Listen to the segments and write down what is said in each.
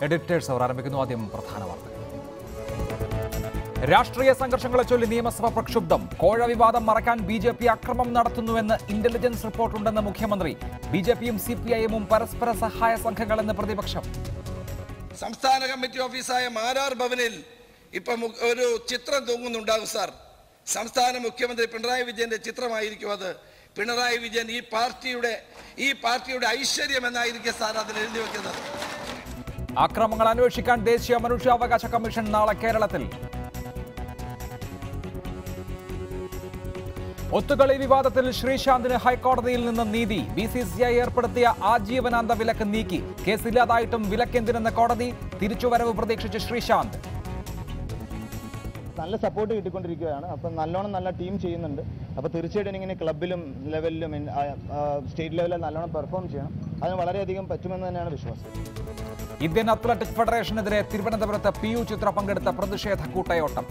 Editors അവർ ആരംഭിക്കുന്നു. ആദ്യം പ്രധാന വാർത്തകൾ. രാഷ്ട്രീയ സംഘർഷങ്ങളെ ചൊല്ലി നിയമസഭ പ്രക്ഷുബ്ധം. കോഴ വിവാദം മറക്കാൻ ബി.ജെ.പി. അക്രമം നടത്തുന്നുവെന്ന് ഇന്റലിജൻസ് റിപ്പോർട്ടുണ്ടെന്ന് മുഖ്യമന്ത്രി. ബി.ജെ.പിയും CPI-എമ്മും പരസ്പര സഹായ സംഘങ്ങളെന്ന് പ്രതിപക്ഷം. സംസ്ഥാന കമ്മിറ്റി ഓഫീസായ മാരാർ ഭവനിൽ ഇപ്പം ഒരു ചിത്രം തൂങ്ങുന്നുണ്ടാകും സാർ. സംസ്ഥാന മുഖ്യമന്ത്രി പിണറായി വിജയന്റെ ചിത്രമായിരിക്കും അത്. പിണറായി വിജയൻ ഈ പാർട്ടിയുടെ ഐശ്വര്യം എന്നായിരിക്കും സാർ അതിൽ എഴുതി വെക്കുന്നത്. അക്രമങ്ങൾ അന്വേഷിക്കാൻ ദേശീയ മനുഷ്യാവകാശ കമ്മീഷൻ നാളെ കേരളത്തിൽ. ഒത്തുകളി വിവാദത്തിൽ ശ്രീശാന്തിന് ഹൈക്കോടതിയിൽ നിന്ന് നീതി. BCCI ഏർപ്പെടുത്തിയ ആജീവനാന്ത വിലക്ക് നീക്കി. കേസില്ലാതായിട്ടും വിലക്കെന്തിനെന്ന കോടതി. തിരിച്ചുവരവ് പ്രതീക്ഷിച്ച് ശ്രീശാന്ത്. നല്ല സപ്പോർട്ട് കിട്ടിക്കൊണ്ടിരിക്കുകയാണ്. അപ്പം നല്ല ടീം ചെയ്യുന്നുണ്ട്. അപ്പോൾ തീർച്ചയായിട്ടും ഇങ്ങനെ ക്ലബിലും ലെവലിലും സ്റ്റേറ്റ് ലെവലിൽ നല്ലോണം പെർഫോം ചെയ്യണം. അതിന് വളരെയധികം പറ്റുമെന്ന് തന്നെയാണ് വിശ്വാസം. ഇന്ത്യൻ അത്ലറ്റിക് ഫെഡറേഷനെതിരെ തിരുവനന്തപുരത്ത് PU ചിത്ര പങ്കെടുത്ത പ്രതിഷേധ കൂട്ടയോട്ടം.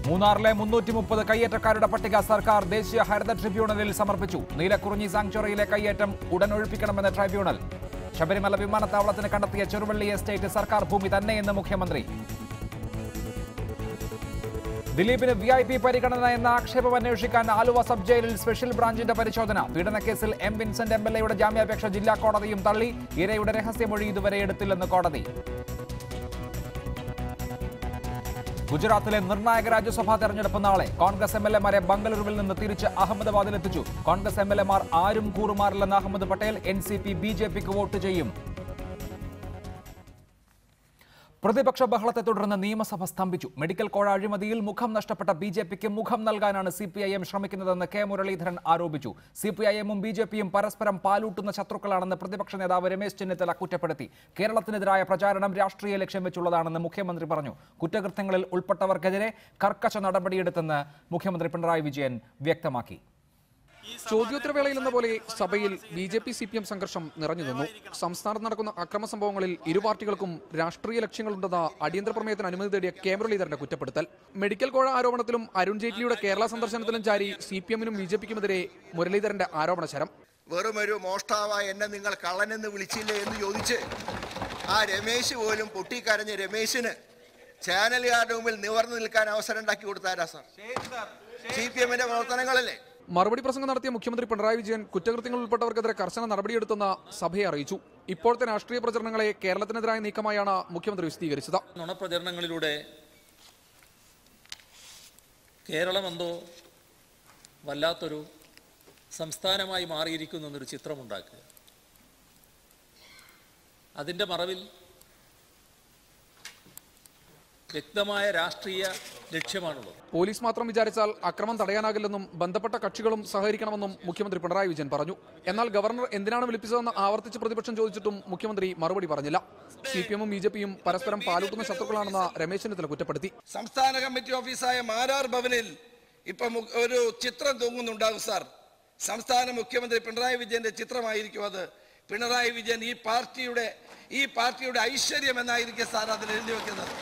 മൂന്നാറിലെ 330 കയ്യേറ്റക്കാരുടെ പട്ടിക സർക്കാർ ദേശീയ ഹരിത ട്രിബ്യൂണലിൽ സമർപ്പിച്ചു. നീലക്കുറിഞ്ഞി സാങ്ച്വറിയിലെ കയ്യേറ്റം ഉടൻ ഒഴിപ്പിക്കണമെന്ന് ട്രൈബ്യൂണൽ. ശബരിമല വിമാനത്താവളത്തിന് കണ്ടെത്തിയ ചെറുവള്ളി എസ്റ്റേറ്റ് സർക്കാർ ഭൂമി തന്നെയെന്ന് മുഖ്യമന്ത്രി. ദിലീപിന് VIP പരിഗണന എന്ന ആക്ഷേപം അന്വേഷിക്കാൻ ആലുവ സബ് ജയിലിൽ സ്പെഷ്യൽ ബ്രാഞ്ചിന്റെ പരിശോധന. പീഡനക്കേസിൽ M. വിൻസെന്റ് MLA-യുടെ ജാമ്യാപേക്ഷ ജില്ലാ കോടതിയും തള്ളി. ഇരയുടെ രഹസ്യമൊഴി ഇതുവരെ എടുത്തില്ലെന്ന് കോടതി. ഗുജറാത്തിലെ നിർണായക രാജ്യസഭാ തെരഞ്ഞെടുപ്പ് നാളെ. കോൺഗ്രസ് MLA-മാരെ ബംഗളൂരുവിൽ നിന്ന് തിരിച്ച് അഹമ്മദാബാദിലെത്തിച്ചു. കോൺഗ്രസ് MLA-മാർ ആരും കൂറുമാറില്ലെന്ന് അഹമ്മദ് പട്ടേൽ. NCP BJP-ക്ക് വോട്ട് ചെയ്യും. പ്രതിപക്ഷ ബഹളത്തെ തുടർന്ന് നിയമസഭ സ്തംഭിച്ചു. മെഡിക്കൽ കോഴ അഴിമതിയിൽ മുഖം നഷ്ടപ്പെട്ട BJP-ക്ക് മുഖം നൽകാനാണ് CPI-M ശ്രമിക്കുന്നതെന്ന് K. മുരളീധരൻ ആരോപിച്ചു. CPI-എമ്മും BJP-യും പരസ്പരം പാലൂട്ടുന്ന ശത്രുക്കളാണെന്ന് പ്രതിപക്ഷ നേതാവ് രമേശ് ചെന്നിത്തല കുറ്റപ്പെടുത്തി. കേരളത്തിനെതിരായ പ്രചാരണം രാഷ്ട്രീയ ലക്ഷ്യം വെച്ചുള്ളതാണെന്ന് മുഖ്യമന്ത്രി പറഞ്ഞു. കുറ്റകൃത്യങ്ങളിൽ ഉൾപ്പെട്ടവർക്കെതിരെ കർക്കശ നടപടിയെടുത്തെന്ന് മുഖ്യമന്ത്രി പിണറായി വിജയൻ വ്യക്തമാക്കി. ചോദ്യോത്തരവേളയിൽ എന്ന പോലെ സഭയിൽ BJP CPM സംഘർഷം നിറഞ്ഞു നിന്നു. സംസ്ഥാനത്ത് നടക്കുന്ന അക്രമ സംഭവങ്ങളിൽ ഇരു പാർട്ടികൾക്കും രാഷ്ട്രീയ ലക്ഷ്യങ്ങളുണ്ടെന്ന അടിയന്തര പ്രമേയത്തിന് അനുമതി തേടിയ K. മുരളീധരന്റെ കുറ്റപ്പെടുത്തൽ. മെഡിക്കൽ കോഴ ആരോപണത്തിലും അരുൺ ജെയ്റ്റ്ലിയുടെ കേരള സന്ദർശനത്തിലും ചാരി CPM-നും BJP-ക്കുമെതിരെ മുരളീധരന്റെ ആരോപണശരം. വെറുമൊരു മോഷ്ടാവായ എന്നെ നിങ്ങൾ കള്ളനെന്ന് വിളിച്ചില്ലേ എന്ന് ചോദിച്ച് ആ രമേശ് പോലും പൊട്ടിക്കരഞ്ഞ രമേശിന് ചാനലുകാരുടെ മുമ്പിൽ നിവർന്നു നിൽക്കാൻ അവസരം ഉണ്ടാക്കി കൊടുത്താരാ സാർ? CPM-ന്റെ പ്രവർത്തനങ്ങളല്ലേ? മറുപടി പ്രസംഗം നടത്തിയ മുഖ്യമന്ത്രി പിണറായി വിജയൻ കുറ്റകൃത്യങ്ങളിൽ ഉൾപ്പെട്ടവർക്കെതിരെ കർശന നടപടിയെടുത്തെന്ന് സഭയെ അറിയിച്ചു. ഇപ്പോഴത്തെ രാഷ്ട്രീയ പ്രചരണങ്ങളെ കേരളത്തിനെതിരായ നീക്കമായാണ് മുഖ്യമന്ത്രി വിശദീകരിച്ചത്. നുണപ്രചരണങ്ങളിലൂടെ കേരളമെന്തോ വല്ലാത്തൊരു സംസ്ഥാനമായി മാറിയിരിക്കുന്നു എന്നൊരു ചിത്രമുണ്ടാക്കുക. അതിൻ്റെ മറവിൽ വ്യക്തമായ രാഷ്ട്രീയ ലക്ഷ്യമാണുള്ളത്. പോലീസ് മാത്രം വിചാരിച്ചാൽ അക്രമം തടയാനാകില്ലെന്നും ബന്ധപ്പെട്ട കക്ഷികളും സഹകരിക്കണമെന്നും മുഖ്യമന്ത്രി പിണറായി വിജയൻ പറഞ്ഞു. എന്നാൽ ഗവർണർ എന്തിനാണ് വിളിപ്പിച്ചതെന്ന് ആവർത്തിച്ച് പ്രതിപക്ഷം ചോദിച്ചിട്ടും മുഖ്യമന്ത്രി മറുപടി പറഞ്ഞില്ല. CPM-ഉം BJP-യും പരസ്പരം പാലൂട്ടുന്ന ശത്രുക്കളാണെന്ന് രമേശ് ചെന്നിത്തല കുറ്റപ്പെടുത്തി. സംസ്ഥാന കമ്മിറ്റി ഓഫീസായ മാരാർ ഭവനിൽ ഇപ്പം ഒരു ചിത്രം തൂങ്ങുന്നുണ്ടാകും സാർ. സംസ്ഥാന മുഖ്യമന്ത്രി പിണറായി വിജയന്റെ ചിത്രമായിരിക്കും അത്. പിണറായി വിജയൻ ഈ പാർട്ടിയുടെ ഐശ്വര്യം എന്നായിരിക്കും സാർ അതിൽ എഴുതി വെക്കുന്നത്.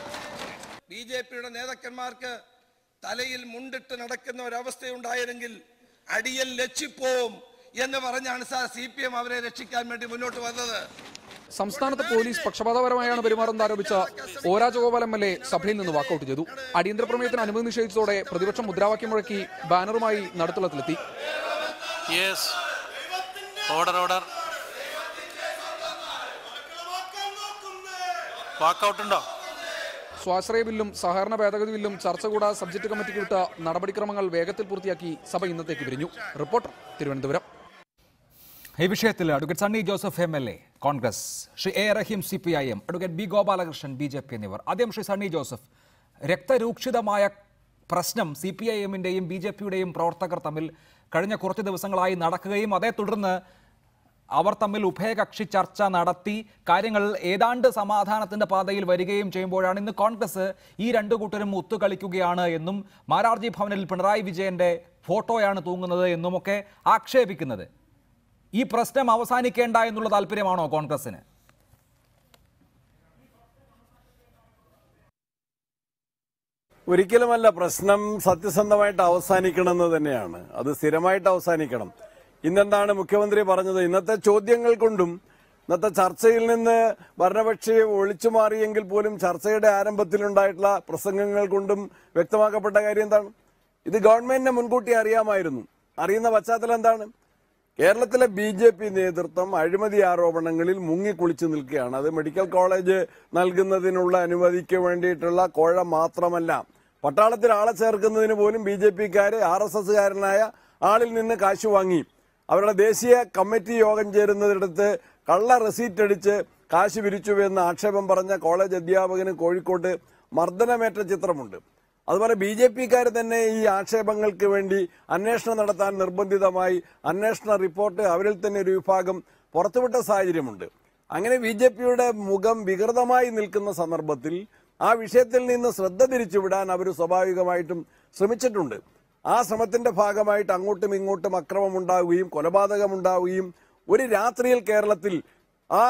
BJP-യുടെ നേതാക്കന്മാർക്ക് തലയിൽ മുണ്ടിട്ട് നടക്കുന്ന ഒരവസ്ഥയുണ്ടായിരുന്നെങ്കിൽ അടിയൽ ലക്ഷിപ്പോവും എന്ന് പറഞ്ഞാണ് സാർ CPM അവരെ രക്ഷിക്കാൻ വേണ്ടി മുന്നോട്ട് വന്നത്. സംസ്ഥാനത്ത് പോലീസ് പക്ഷപാതപരമായാണ് പെരുമാറുന്നത് ആരോപിച്ച O. രാജഗോപാൽ MLA സഭയിൽ നിന്ന് വാക്കൌട്ട് ചെയ്തു. അടിയന്തര പ്രമേയത്തിന് അനുമതി നിഷേധിച്ചതോടെ പ്രതിപക്ഷം മുദ്രാവാക്യം മുഴക്കി ബാനറുമായി നടുത്തളത്തിലെത്തി. സ്വാശ്രയ ബില്ലും സഹകരണ ഭേദഗതി ബില്ലും ചർച്ച കൂടാതെ സബ്ജക്ട് കമ്മിറ്റിക്ക് വിട്ട നടപടിക്രമങ്ങൾ വേഗത്തിൽ പൂർത്തിയാക്കി സഭ ഇന്നത്തേക്ക് പിരിഞ്ഞു. റിപ്പോർട്ടർ, തിരുവനന്തപുരം. ഈ വിഷയത്തിൽ advocate Sunny Joseph MLA Congress, Shri A. Rahim CPI-M, advocate B. Gopalakrishnan BJP എന്നിവർ. ആദ്യം ശ്രീ സണ്ണി ജോസഫ്, രക്തരൂക്ഷിതമായ പ്രശ്നം CPI-M-ന്റെയും BJP-യുടെയും പ്രവർത്തകർ തമ്മിൽ കഴിഞ്ഞ കുറച്ച് ദിവസങ്ങളായി നടക്കുകയും അതേ തുടർന്ന് അവർ തമ്മിൽ ഉഭയകക്ഷി ചർച്ച നടത്തി കാര്യങ്ങൾ ഏതാണ്ട് സമാധാനത്തിന്റെ പാതയിൽ വരികയും ചെയ്യുമ്പോഴാണ് ഇന്ന് കോൺഗ്രസ് ഈ രണ്ടു കൂട്ടരും ഒത്തുകളിക്കുകയാണ് എന്നും മാരാർജി ഭവനിൽ പിണറായി വിജയന്റെ ഫോട്ടോയാണ് തൂങ്ങുന്നത് എന്നുമൊക്കെ ആക്ഷേപിക്കുന്നത്. ഈ പ്രശ്നം അവസാനിക്കേണ്ട എന്നുള്ള താല്പര്യമാണോ കോൺഗ്രസിന്? ഒരിക്കലുമല്ല. പ്രശ്നം സത്യസന്ധമായിട്ട് അവസാനിക്കണമെന്ന് തന്നെയാണ്. അത് സ്ഥിരമായിട്ട് അവസാനിക്കണം. ഇന്നെന്താണ് മുഖ്യമന്ത്രി പറഞ്ഞത്? ഇന്നത്തെ ചോദ്യങ്ങൾ കൊണ്ടും ഇന്നത്തെ ചർച്ചയിൽ നിന്ന് ഭരണപക്ഷയെ ഒളിച്ചു മാറിയെങ്കിൽ പോലും ചർച്ചയുടെ ആരംഭത്തിലുണ്ടായിട്ടുള്ള പ്രസംഗങ്ങൾ കൊണ്ടും വ്യക്തമാക്കപ്പെട്ട കാര്യം എന്താണ്? ഇത് ഗവൺമെന്റിനെ മുൻകൂട്ടി അറിയാമായിരുന്നു. അറിയുന്ന പശ്ചാത്തലം എന്താണ്? കേരളത്തിലെ BJP നേതൃത്വം അഴിമതി ആരോപണങ്ങളിൽ മുങ്ങിക്കുളിച്ചു നിൽക്കുകയാണ്. അത് മെഡിക്കൽ കോളേജ് നൽകുന്നതിനുള്ള അനുമതിക്ക് വേണ്ടിയിട്ടുള്ള കോഴ മാത്രമല്ല, പട്ടാളത്തിൽ ആളെ ചേർക്കുന്നതിന് പോലും BJPക്കാര് RSSകാരനായ ആളിൽ നിന്ന് കാശ് വാങ്ങി. അവരുടെ ദേശീയ കമ്മിറ്റി യോഗം ചേരുന്നതിടത്ത് കള്ള റെസീറ്റ് അടിച്ച് കാശ് പിരിച്ചുവെന്ന് ആക്ഷേപം പറഞ്ഞ കോളേജ് അധ്യാപകന് കോഴിക്കോട്ട് മർദ്ദനമേറ്റ ചിത്രമുണ്ട്. അതുപോലെ BJPക്കാർ തന്നെ ഈ ആക്ഷേപങ്ങൾക്ക് വേണ്ടി അന്വേഷണം നടത്താൻ നിർബന്ധിതമായി അന്വേഷണ റിപ്പോർട്ട് അവരിൽ തന്നെ ഒരു വിഭാഗം പുറത്തുവിട്ട സാഹചര്യമുണ്ട്. അങ്ങനെ BJPയുടെ മുഖം വികൃതമായി നിൽക്കുന്ന സന്ദർഭത്തിൽ ആ വിഷയത്തിൽ നിന്ന് ശ്രദ്ധ തിരിച്ചുവിടാൻ അവർ സ്വാഭാവികമായിട്ടും ശ്രമിച്ചിട്ടുണ്ട്. ആ ശ്രമത്തിന്റെ ഭാഗമായിട്ട് അങ്ങോട്ടും ഇങ്ങോട്ടും അക്രമമുണ്ടാവുകയും കൊലപാതകമുണ്ടാവുകയും ഒരു രാത്രിയിൽ കേരളത്തിൽ ആ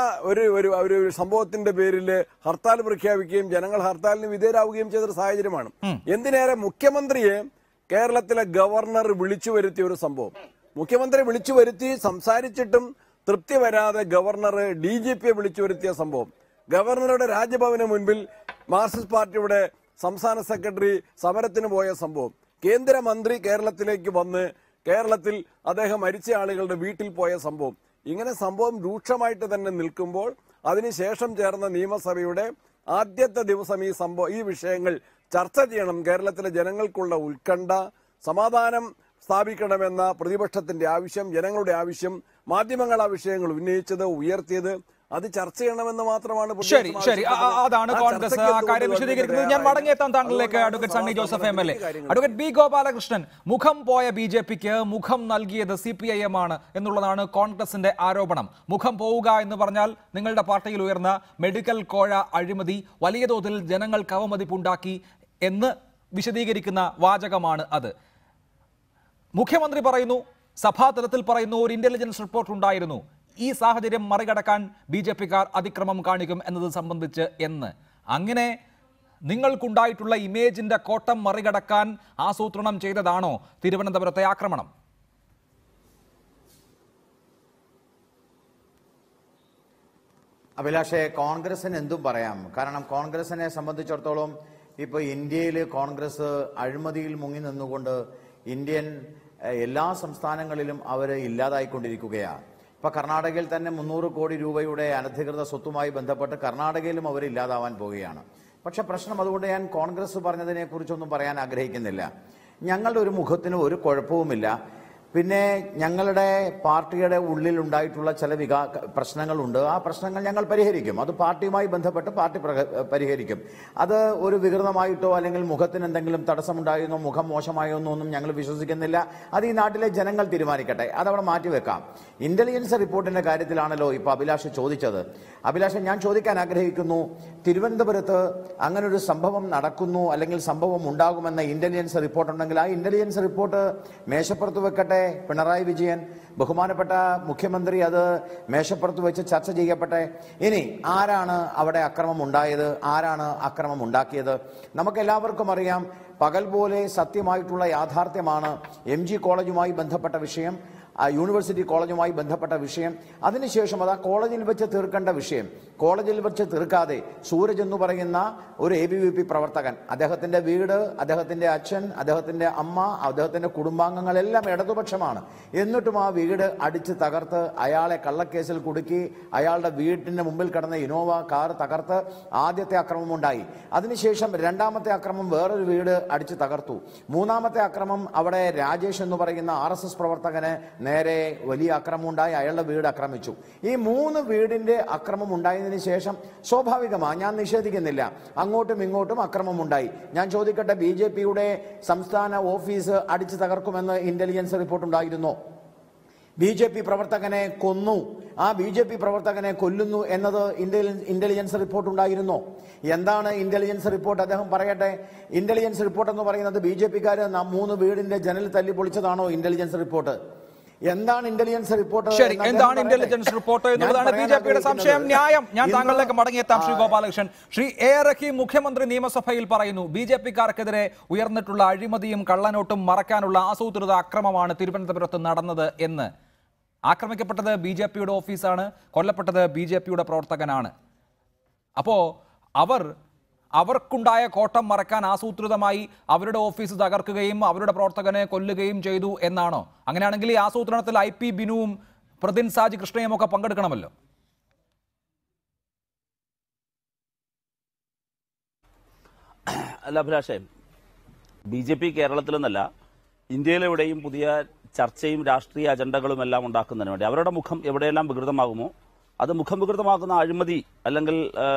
ഒരു സംഭവത്തിന്റെ പേരിൽ ഹർത്താൽ പ്രഖ്യാപിക്കുകയും ജനങ്ങൾ ഹർത്താലിന് വിധേയരാവുകയും ചെയ്തൊരു സാഹചര്യമാണ്. എന്തിനേറെ മുഖ്യമന്ത്രിയെ കേരളത്തിലെ ഗവർണർ വിളിച്ചു വരുത്തിയ ഒരു സംഭവം. മുഖ്യമന്ത്രി വിളിച്ചു വരുത്തി സംസാരിച്ചിട്ടും തൃപ്തി വരാതെ ഗവർണർ DGPയെ വിളിച്ചു വരുത്തിയ സംഭവം. ഗവർണറുടെ രാജ്ഭവന് മുൻപിൽ മാർക്സിസ്റ്റ് പാർട്ടിയുടെ സംസ്ഥാന സെക്രട്ടറി സമരത്തിന് പോയ സംഭവം. കേന്ദ്രമന്ത്രി കേരളത്തിലേക്ക് വന്ന് കേരളത്തിൽ അദ്ദേഹം മരിച്ച ആളുകളുടെ വീട്ടിൽ പോയ സംഭവം. ഇങ്ങനെ സംഭവം രൂക്ഷമായിട്ട് തന്നെ നിൽക്കുമ്പോൾ അതിനുശേഷം ചേർന്ന നിയമസഭയുടെ ആദ്യത്തെ ദിവസം ഈ വിഷയങ്ങൾ ചർച്ച ചെയ്യണം. കേരളത്തിലെ ജനങ്ങൾക്കുള്ള ഉത്കണ്ഠ, സമാധാനം സ്ഥാപിക്കണമെന്ന പ്രതിപക്ഷത്തിന്റെ ആവശ്യം, ജനങ്ങളുടെ ആവശ്യം, മാധ്യമങ്ങൾ ആ വിഷയങ്ങൾ ഉന്നയിച്ചത്, ഉയർത്തിയത്, അത് ചർച്ച ചെയ്യണമെന്ന് മാത്രമാണ്. ശരി, അതാണ് കോൺഗ്രസ് ആ കാര്യം വിശദീകരിക്കുന്നത്. ഞാൻ മടങ്ങിയെത്താൻ താങ്കളിലേക്ക് advocate Sunny Joseph MLA. Advocate B Gopalakrishnan, മുഖം പോയ BJPക്ക് മുഖം നൽകിയത് CPIM ആണ് എന്നുള്ളതാണ് കോൺഗ്രസിന്റെ ആരോപണം. മുഖം പോവുക എന്ന് പറഞ്ഞാൽ നിങ്ങളുടെ പാർട്ടിയിൽ ഉയർന്ന മെഡിക്കൽ കോഴ അഴിമതി വലിയ തോതിൽ ജനങ്ങൾക്ക് അവമതിപ്പുണ്ടാക്കി എന്ന് വിശദീകരിക്കുന്ന വാചകമാണ് അത്. മുഖ്യമന്ത്രി പറയുന്നു, സഭാതലത്തിൽ പറയുന്നു, ഒരു ഇന്റലിജൻസ് റിപ്പോർട്ട് ഉണ്ടായിരുന്നു, ഈ സാഹചര്യം മറികടക്കാൻ BJPക്കാർ അതിക്രമം കാണിക്കും എന്നത് സംബന്ധിച്ച് എന്ന്. അങ്ങനെ നിങ്ങൾക്കുണ്ടായിട്ടുള്ള ഇമേജിന്റെ കോട്ടം മറികടക്കാൻ ആസൂത്രണം ചെയ്തതാണോ തിരുവനന്തപുരത്തെ ആക്രമണം? അഭിലാഷേ, കോൺഗ്രസിന് എന്തും പറയാം. കാരണം കോൺഗ്രസിനെ സംബന്ധിച്ചിടത്തോളം ഇപ്പോൾ ഇന്ത്യയിൽ കോൺഗ്രസ് അഴിമതിയിൽ മുങ്ങി നിന്നുകൊണ്ട് ഇന്ത്യൻ എല്ലാ സംസ്ഥാനങ്ങളിലും അവർ ഇല്ലാതായിക്കൊണ്ടിരിക്കുകയാണ്. ഇപ്പൊ കർണാടകയിൽ തന്നെ 300 കോടി രൂപയുടെ അനധികൃത സ്വത്തുമായി ബന്ധപ്പെട്ട് കർണാടകയിലും അവർ ഇല്ലാതാവാൻ പോവുകയാണ്. പക്ഷെ പ്രശ്നം, അതുകൊണ്ട് ഞാൻ കോൺഗ്രസ് പറഞ്ഞതിനെ കുറിച്ചൊന്നും പറയാൻ ആഗ്രഹിക്കുന്നില്ല. ഞങ്ങളുടെ ഒരു മുഖത്തിന് ഒരു കുഴപ്പവുമില്ല. പിന്നെ ഞങ്ങളുടെ പാർട്ടിയുടെ ഉള്ളിൽ ഉണ്ടായിട്ടുള്ള ചില പ്രശ്നങ്ങളുണ്ട്. ആ പ്രശ്നങ്ങൾ ഞങ്ങൾ പരിഹരിക്കും. അത് പാർട്ടിയുമായി ബന്ധപ്പെട്ട് പാർട്ടി പരിഹരിക്കും. അത് ഒരു വികൃതമായിട്ടോ അല്ലെങ്കിൽ മുഖത്തിന് എന്തെങ്കിലും തടസ്സമുണ്ടായിരുന്നോ, മുഖം മോശമായോ എന്നൊന്നും ഞങ്ങൾ വിശ്വസിക്കുന്നില്ല. അത് ഈ നാട്ടിലെ ജനങ്ങൾ തീരുമാനിക്കട്ടെ. അതവിടെ മാറ്റിവെക്കാം. ഇന്റലിജൻസ് റിപ്പോർട്ടിന്റെ കാര്യത്തിലാണല്ലോ ഇപ്പൊ അഭിലാഷ് ചോദിച്ചത്. അഭിലാഷ്, ഞാൻ ചോദിക്കാൻ ആഗ്രഹിക്കുന്നു, തിരുവനന്തപുരത്ത് അങ്ങനെ ഒരു സംഭവം നടക്കുന്നു അല്ലെങ്കിൽ സംഭവം ഉണ്ടാകുമെന്ന ഇന്റലിജൻസ് റിപ്പോർട്ട് ഉണ്ടെങ്കിൽ ആ ഇന്റലിജൻസ് റിപ്പോർട്ട് മേശപ്പുറത്ത് വെക്കട്ടെ. പിണറായി വിജയൻ, ബഹുമാനപ്പെട്ട മുഖ്യമന്ത്രി, അത് മേശപ്പുറത്ത് വെച്ച് ചർച്ച ചെയ്യപ്പെട്ടെ. ഇനി ആരാണ് അവിടെ അക്രമം ഉണ്ടായത്, ആരാണ് അക്രമം ഉണ്ടാക്കിയത്? നമുക്കെല്ലാവർക്കും അറിയാം. പകൽ പോലെ സത്യമായിട്ടുള്ള യാഥാർത്ഥ്യമാണ് MG കോളേജുമായി ബന്ധപ്പെട്ട വിഷയം, യൂണിവേഴ്സിറ്റി കോളേജുമായി ബന്ധപ്പെട്ട വിഷയം. അതിനുശേഷം അത് ആ കോളേജിൽ വെച്ച് തീർക്കേണ്ട വിഷയം കോളേജിൽ വെച്ച് തീർക്കാതെ സൂരജ് എന്ന് പറയുന്ന ഒരു ABVP പ്രവർത്തകൻ, അദ്ദേഹത്തിന്റെ വീട്, അദ്ദേഹത്തിന്റെ അച്ഛൻ, അദ്ദേഹത്തിന്റെ അമ്മ, അദ്ദേഹത്തിന്റെ കുടുംബാംഗങ്ങളെല്ലാം ഇടതുപക്ഷമാണ്. എന്നിട്ടും ആ വീട് അടിച്ച് തകർത്ത് അയാളെ കള്ളക്കേസിൽ കുടുക്കി അയാളുടെ വീട്ടിന്റെ മുമ്പിൽ കിടന്ന ഇനോവ കാർ തകർത്ത് ആദ്യത്തെ അക്രമം ഉണ്ടായി. അതിനുശേഷം രണ്ടാമത്തെ അക്രമം വേറൊരു വീട് അടിച്ച് തകർത്തു. മൂന്നാമത്തെ അക്രമം അവിടെ രാജേഷ് എന്ന് പറയുന്ന RSS പ്രവർത്തകന് നേരെ വലിയ അക്രമം ഉണ്ടായി, അയാളുടെ വീട് ആക്രമിച്ചു. ഈ 3 വീടിന്റെ അക്രമം ഉണ്ടായതിനു ശേഷം സ്വാഭാവികമാണ്, ഞാൻ നിഷേധിക്കുന്നില്ല, അങ്ങോട്ടും ഇങ്ങോട്ടും അക്രമം ഉണ്ടായി. ഞാൻ ചോദിക്കട്ടെ, BJPയുടെ സംസ്ഥാന ഓഫീസ് അടിച്ചു തകർക്കുമെന്ന് ഇന്റലിജൻസ് റിപ്പോർട്ട് ഉണ്ടായിരുന്നോ? BJP പ്രവർത്തകനെ കൊന്നു, ആ BJP പ്രവർത്തകനെ കൊല്ലുന്നു എന്നത് ഇന്റലിജൻസ് റിപ്പോർട്ട് ഉണ്ടായിരുന്നോ? എന്താണ് ഇന്റലിജൻസ് റിപ്പോർട്ട്? അദ്ദേഹം പറയട്ടെ. ഇന്റലിജൻസ് റിപ്പോർട്ട് എന്ന് പറയുന്നത് BJPക്കാര് 3 വീടിന്റെ ജനൽ തല്ലി പൊളിച്ചതാണോ ഇന്റലിജൻസ് റിപ്പോർട്ട്? എന്താണ് ഇന്റലിജൻസ് റിപ്പോർട്ട്? ശരി, എന്താണ് ഇന്റലിജൻസ് റിപ്പോർട്ട് എന്നുള്ളതാണ് BJPയുടെ സംശയം. ന്യായം. ഞാൻ താങ്കളിലേക്ക് മടങ്ങിയെത്താം ശ്രീ ഗോപാലകൃഷ്ണൻ. ശ്രീ A റഹീം, മുഖ്യമന്ത്രി നിയമസഭയിൽ പറയുന്നു, BJPക്കാർക്കെതിരെ ഉയർന്നിട്ടുള്ള അഴിമതിയും കള്ളനോട്ടും മറക്കാനുള്ള ആസൂത്രിത അക്രമമാണ് തിരുവനന്തപുരത്ത് നടന്നത് എന്ന്. ആക്രമിക്കപ്പെട്ടത് BJPയുടെ ഓഫീസാണ്, കൊല്ലപ്പെട്ടത് BJPയുടെ പ്രവർത്തകനാണ്. അപ്പോൾ അവർക്കുണ്ടായ കോട്ടം മറക്കാൻ ആസൂത്രിതമായി അവരുടെ ഓഫീസ് തകർക്കുകയും അവരുടെ പ്രവർത്തകനെ കൊല്ലുകയും ചെയ്തു എന്നാണോ? അങ്ങനെയാണെങ്കിൽ ഈ ആസൂത്രണത്തിൽ IP ബിനുവും പ്രതിൻ സാജി കൃഷ്ണയും ഒക്കെ പങ്കെടുക്കണമല്ലോ. അല്ല അഭിലാഷേ, BJP കേരളത്തിലെന്നല്ല ഇന്ത്യയിലെവിടെയും പുതിയ ചർച്ചയും രാഷ്ട്രീയ അജണ്ടകളും എല്ലാം ഉണ്ടാക്കുന്നതിന് വേണ്ടി അവരുടെ മുഖം എവിടെയെല്ലാം വികൃതമാകുമോ അത് മുഖം വികൃതമാക്കുന്ന അഴിമതി അല്ലെങ്കിൽ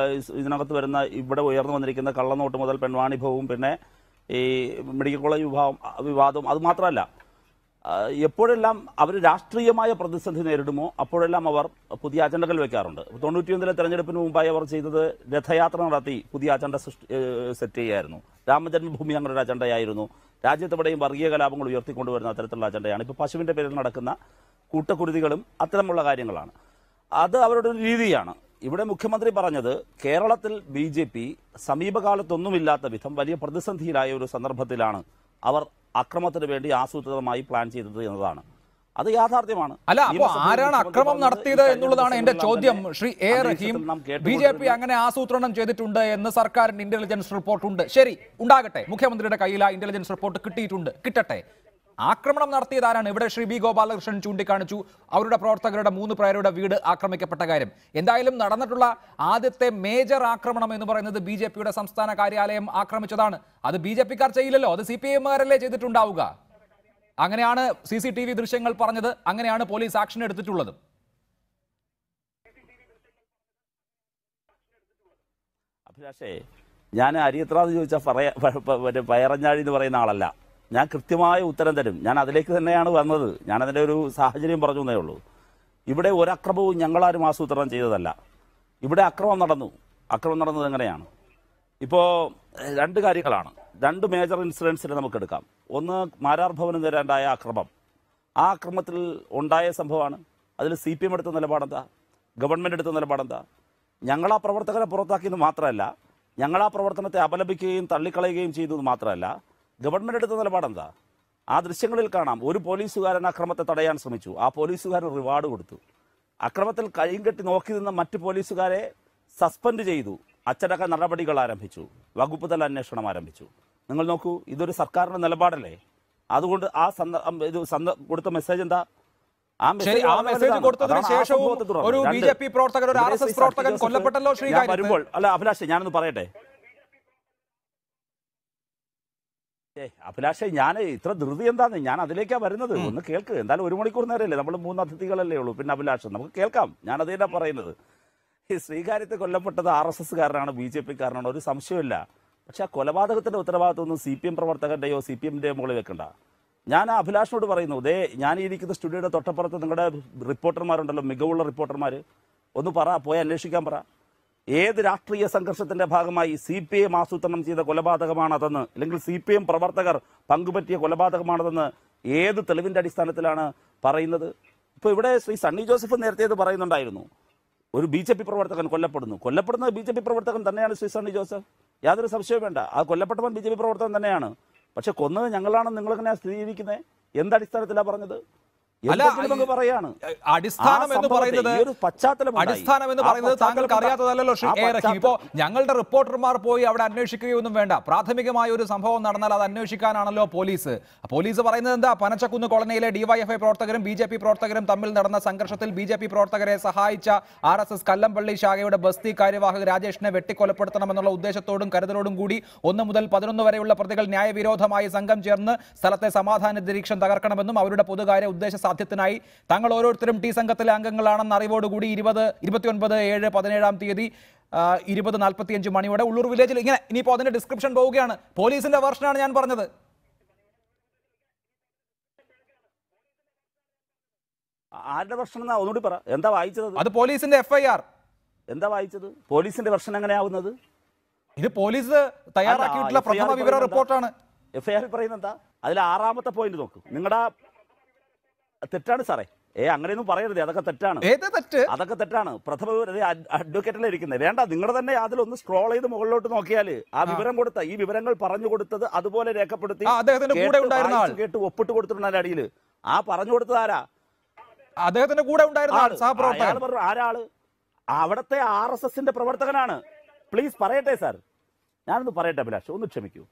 ഇതിനകത്ത് വരുന്ന ഇവിടെ ഉയർന്നു വന്നിരിക്കുന്ന കള്ളനോട്ട് മുതൽ പെൺവാണിഭവും പിന്നെ ഈ മെഡിക്കൽ കോളേജ് വിവാദവും അത് മാത്രമല്ല, എപ്പോഴെല്ലാം അവർ രാഷ്ട്രീയമായ പ്രതിസന്ധി നേരിടുമോ അപ്പോഴെല്ലാം അവർ പുതിയ അജണ്ടകൾ വെക്കാറുണ്ട്. 91 തെരഞ്ഞെടുപ്പിന് മുമ്പായി അവർ ചെയ്തത് രഥയാത്ര നടത്തി പുതിയ അജണ്ട സെറ്റ് ചെയ്യായിരുന്നു. രാമജന്മഭൂമി അങ്ങനെ ഒരു അജണ്ടയായിരുന്നു. രാജ്യത്തെവിടെയും വർഗീയ കലാപങ്ങൾ ഉയർത്തിക്കൊണ്ടുവരുന്ന അത്തരത്തിലുള്ള അജണ്ടയാണ്. ഇപ്പോൾ പശുവിന്റെ പേരിൽ നടക്കുന്ന കൂട്ടക്കുരുതികളും അത്തരമുള്ള കാര്യങ്ങളാണ്. അത് അവരുടെ ഒരു രീതിയാണ്. ഇവിടെ മുഖ്യമന്ത്രി പറഞ്ഞത് കേരളത്തിൽ BJP സമീപകാലത്തൊന്നുമില്ലാത്ത വിധം വലിയ പ്രതിസന്ധിയിലായ ഒരു സന്ദർഭത്തിലാണ് അവർ അക്രമത്തിന് വേണ്ടി ആസൂത്രിതമായി പ്ലാൻ ചെയ്തത് എന്നതാണ്. അത് യാഥാർത്ഥ്യമാണ്. അല്ല, അപ്പോൾ ആരാണ് അക്രമം നടത്തിയത് എന്നുള്ളതാണ് എന്റെ ചോദ്യം. ശ്രീ A. റഹീം, BJP അങ്ങനെ ആസൂത്രണം ചെയ്തിട്ടുണ്ട് എന്ന് സർക്കാരിന്റെ ഇന്റലിജൻസ് റിപ്പോർട്ടുണ്ട്. ശരി, ഉണ്ടാകട്ടെ. മുഖ്യമന്ത്രിയുടെ കയ്യിൽ ആ ഇന്റലിജൻസ് റിപ്പോർട്ട് കിട്ടിയിട്ടുണ്ട്, കിട്ടട്ടെ. ആക്രമണം നടത്തിയത് ആരാണ്? ഇവിടെ ശ്രീ B. ഗോപാലകൃഷ്ണൻ ചൂണ്ടിക്കാണിച്ചു അവരുടെ പ്രവർത്തകരുടെ 3 പേരുടെ വീട് ആക്രമിക്കപ്പെട്ട കാര്യം. എന്തായാലും നടന്നിട്ടുള്ള ആദ്യത്തെ മേജർ ആക്രമണം എന്ന് പറയുന്നത് BJPയുടെ സംസ്ഥാന കാര്യാലയം ആക്രമിച്ചതാണ്. അത് BJPക്കാർ ചെയ്യില്ലല്ലോ, അത് CPIMകാരല്ലേ ചെയ്തിട്ടുണ്ടാവുക. അങ്ങനെയാണ് CCTV ദൃശ്യങ്ങൾ പറഞ്ഞത്, അങ്ങനെയാണ് പോലീസ് ആക്ഷൻ എടുത്തിട്ടുള്ളത്. അഭിലാഷേ, ഞാൻ അരിയത്രാന്ന് ചോദിച്ചാൽ പയറഞ്ഞാഴി എന്ന് പറയുന്ന ആളല്ല. ഞാൻ കൃത്യമായ ഉത്തരം തരും. ഞാൻ അതിലേക്ക് തന്നെയാണ് വന്നത്. ഞാൻ അതിൻ്റെ ഒരു സാഹചര്യം പറഞ്ഞു എന്നേ ഉള്ളൂ. ഇവിടെ ഒരക്രമവും ഞങ്ങളാരും ആസൂത്രണം ചെയ്തതല്ല. ഇവിടെ അക്രമം നടന്നത് എങ്ങനെയാണ്? ഇപ്പോൾ 2 കാര്യങ്ങളാണ്. 2 മേജർ ഇൻസിഡൻസിനെ നമുക്കെടുക്കാം. ഒന്ന്, മാരാർ ഭവന് നേരെയുണ്ടായ ആക്രമം. ആ ആക്രമത്തിൽ ഉണ്ടായ സംഭവമാണ്. അതിൽ CPM എടുത്ത നിലപാടെന്താ? ഗവൺമെൻറ് എടുത്ത നിലപാടെന്താ? ഞങ്ങളാ പ്രവർത്തകരെ പുറത്താക്കിയെന്ന് മാത്രമല്ല, ഞങ്ങളാ പ്രവർത്തനത്തെ അപലപിക്കുകയും തള്ളിക്കളയുകയും ചെയ്തത് മാത്രമല്ല, ഗവൺമെൻറ് എടുത്ത നിലപാടെന്താ? ആ ദൃശ്യങ്ങളിൽ കാണാം. ഒരു പോലീസുകാരൻ അക്രമത്തെ തടയാൻ ശ്രമിച്ചു. ആ പോലീസുകാരൻ റിവാർഡ് കൊടുത്തു. അക്രമത്തിൽ കൈയും കെട്ടി നോക്കി നിന്ന മറ്റു പോലീസുകാരെ സസ്പെൻഡ് ചെയ്തു. അച്ചടക്ക നടപടികൾ ആരംഭിച്ചു. വകുപ്പ് തല അന്വേഷണം ആരംഭിച്ചു. നിങ്ങൾ നോക്കൂ, ഇതൊരു സർക്കാരിന്റെ നിലപാടല്ലേ? അതുകൊണ്ട് കൊടുത്ത മെസ്സേജ് എന്താ? ആ മെസ്സേജ് കൊടുത്തതിന് ശേഷവും ഒരു BJP പ്രവർത്തകൻ, ഒരു RSS പ്രവർത്തകൻ കൊല്ലപ്പെട്ടല്ലോ. വരുമ്പോൾ അല്ല അഭിലാഷേ, ഞാനൊന്ന് പറയട്ടെ. അഭിലാഷേ, ഞാൻ ഇത്ര ധൃതി എന്താന്ന് ഞാൻ അതിലേക്കാണ് വരുന്നത്. ഒന്ന് കേൾക്ക്. എന്തായാലും 1 മണിക്കൂർ നേരമല്ലേ, നമ്മൾ 3 അതിഥികളല്ലേ ഉള്ളൂ. പിന്നെ അഭിലാഷം നമുക്ക് കേൾക്കാം. ഞാൻ അത് തന്നെ പറയുന്നത്. ഈ ശ്രീകാര്യത്തെ കൊല്ലപ്പെട്ടത് RSSകാരനാണ്, BJPക്കാരനാണ്, ഒരു സംശയമില്ല. പക്ഷെ ആ കൊലപാതകത്തിന്റെ ഉത്തരവാദിത്വമൊന്നും CPM പ്രവർത്തകന്റെയോ CPMന്റെയോ മുകളിൽ വെക്കണ്ട. ഞാൻ ആ അഭിലാഷിനോട് പറയുന്നു, ഞാൻ ഈ ഇരിക്കുന്ന സ്റ്റുഡിയോയുടെ തൊട്ടപ്പുറത്ത് നിങ്ങളുടെ റിപ്പോർട്ടർമാരുണ്ടല്ലോ, മികവുള്ള റിപ്പോർട്ടർമാർ, ഒന്ന് പോയി അന്വേഷിക്കാൻ പറ. ഏത് രാഷ്ട്രീയ സംഘർഷത്തിന്റെ ഭാഗമായി CPM ആസൂത്രണം ചെയ്ത കൊലപാതകമാണതെന്ന്, അല്ലെങ്കിൽ CPM പ്രവർത്തകർ പങ്കുപറ്റിയ കൊലപാതകമാണതെന്ന് ഏത് തെളിവിന്റെ അടിസ്ഥാനത്തിലാണ് പറയുന്നത്? ഇപ്പോൾ ഇവിടെ ശ്രീ സണ്ണി ജോസഫ് നേരത്തെ ഇത് പറയുന്നുണ്ടായിരുന്നു. ഒരു BJP പ്രവർത്തകൻ കൊല്ലപ്പെടുന്നത് BJP പ്രവർത്തകൻ തന്നെയാണ് ശ്രീ സണ്ണി ജോസഫ്. യാതൊരു സംശയവും വേണ്ട. ആ കൊല്ലപ്പെട്ടവൻ BJP പ്രവർത്തകൻ തന്നെയാണ്. പക്ഷെ കൊന്നത് ഞങ്ങളാണെന്ന് നിങ്ങളെങ്ങനെയാണ് സ്ഥിരീകരിക്കുന്നത്? എന്തടിസ്ഥാനത്തിലാണ് പറഞ്ഞത്? പറയാണ് അടിസ്ഥാനം എന്ന് പറയുന്നത് താങ്കൾക്ക് അറിയാത്തതല്ലോ ശ്രീ A. റഹീം. ഇപ്പോ ഞങ്ങളുടെ റിപ്പോർട്ടർമാർ പോയി അവിടെ അന്വേഷിക്കുകയൊന്നും വേണ്ട. പ്രാഥമികമായ ഒരു സംഭവം നടന്നാൽ അത് അന്വേഷിക്കാനാണല്ലോ പോലീസ്. പോലീസ് പറയുന്നത് എന്താ? പനച്ചക്കുന്ന് കോളനിയിലെ DYFI പ്രവർത്തകരും BJP പ്രവർത്തകരും തമ്മിൽ നടന്ന സംഘർഷത്തിൽ BJP പ്രവർത്തകരെ സഹായിച്ച RSS കല്ലമ്പള്ളി ശാഖയുടെ ബസ്തി കാര്യവാഹക് രാജേഷിനെ വെട്ടിക്കൊലപ്പെടുത്തണമെന്നുള്ള ഉദ്ദേശത്തോടും കരുതലോടും കൂടി 1 മുതൽ 11 വരെയുള്ള പ്രതികൾ ന്യായവിരോധമായി സംഘം ചേർന്ന് സ്ഥലത്തെ സമാധാന അന്തരീക്ഷം തകർക്കണമെന്നും അവരുടെ പൊതുകാര്യ ഉദ്ദേശ സാധ്യത്തിനായി താങ്കൾ ഓരോരുത്തരും T സംഘത്തിലെ അംഗങ്ങളാണെന്ന് അറിവോടുകൂടി 29/7/17 തീയതി 20:45 മണിയോടെ ഉള്ളൂർ വില്ലേജിൽ ഇങ്ങനെ. ഇനിയിപ്പോൾ അതിന്റെ ഡിസ്ക്രിപ്ഷൻ പോവുകയാണ്. പോലീസിന്റെ വെർഷനാണ് ഞാൻ പറഞ്ഞത്. ആരുടെ വെർഷൻ എന്നാ ഒന്നുകൂടി പറ. എന്താ വായിച്ചത്? അത് പോലീസിന്റെ FIR. എന്താ വായിച്ചത്? പോലീസിന്റെ വെർഷൻ എങ്ങനെയാവുന്നത്? ഇത് പോലീസ് തയ്യാറാക്കിയിട്ടുള്ള പ്രഥമ വിവര റിപ്പോർട്ടാണ്. FIR പറയുന്നത് എന്താ? അതിൽ 6ാമത്തെ പോയിന്റ് നോക്ക്. നിങ്ങളുടെ തെറ്റാണ് സാറേ. അങ്ങനെയൊന്നും പറയരുത്. അതൊക്കെ തെറ്റാണ്. അതൊക്കെ തെറ്റാണ്. പ്രഥമ അഡ്വക്കേറ്റല്ലേ ഇരിക്കുന്നത്. വേണ്ട, നിങ്ങളുടെ തന്നെ അതിലൊന്ന് സ്ക്രോൾ ചെയ്ത് മുകളിലോട്ട് നോക്കിയാൽ ആ വിവരം കൊടുത്ത ഈ വിവരങ്ങൾ പറഞ്ഞു കൊടുത്തത് അതുപോലെ രേഖപ്പെടുത്തി കേട്ട് ഒപ്പിട്ട് കൊടുത്തിട്ടുണ്ട് അടിയിൽ. ആ പറഞ്ഞു കൊടുത്തത് ആരാ? അദ്ദേഹത്തിന്റെ കൂടെ ഉണ്ടായിരുന്ന സഹപ്രവർത്തകൻ ആരാള്? അവിടുത്തെ RSSന്റെ പ്രവർത്തകനാണ്. പ്ലീസ് പറയട്ടെ സാർ, ഞാനൊന്ന് പറയട്ടെ അഭിലാഷ്, ഒന്ന് ക്ഷമിക്കൂ.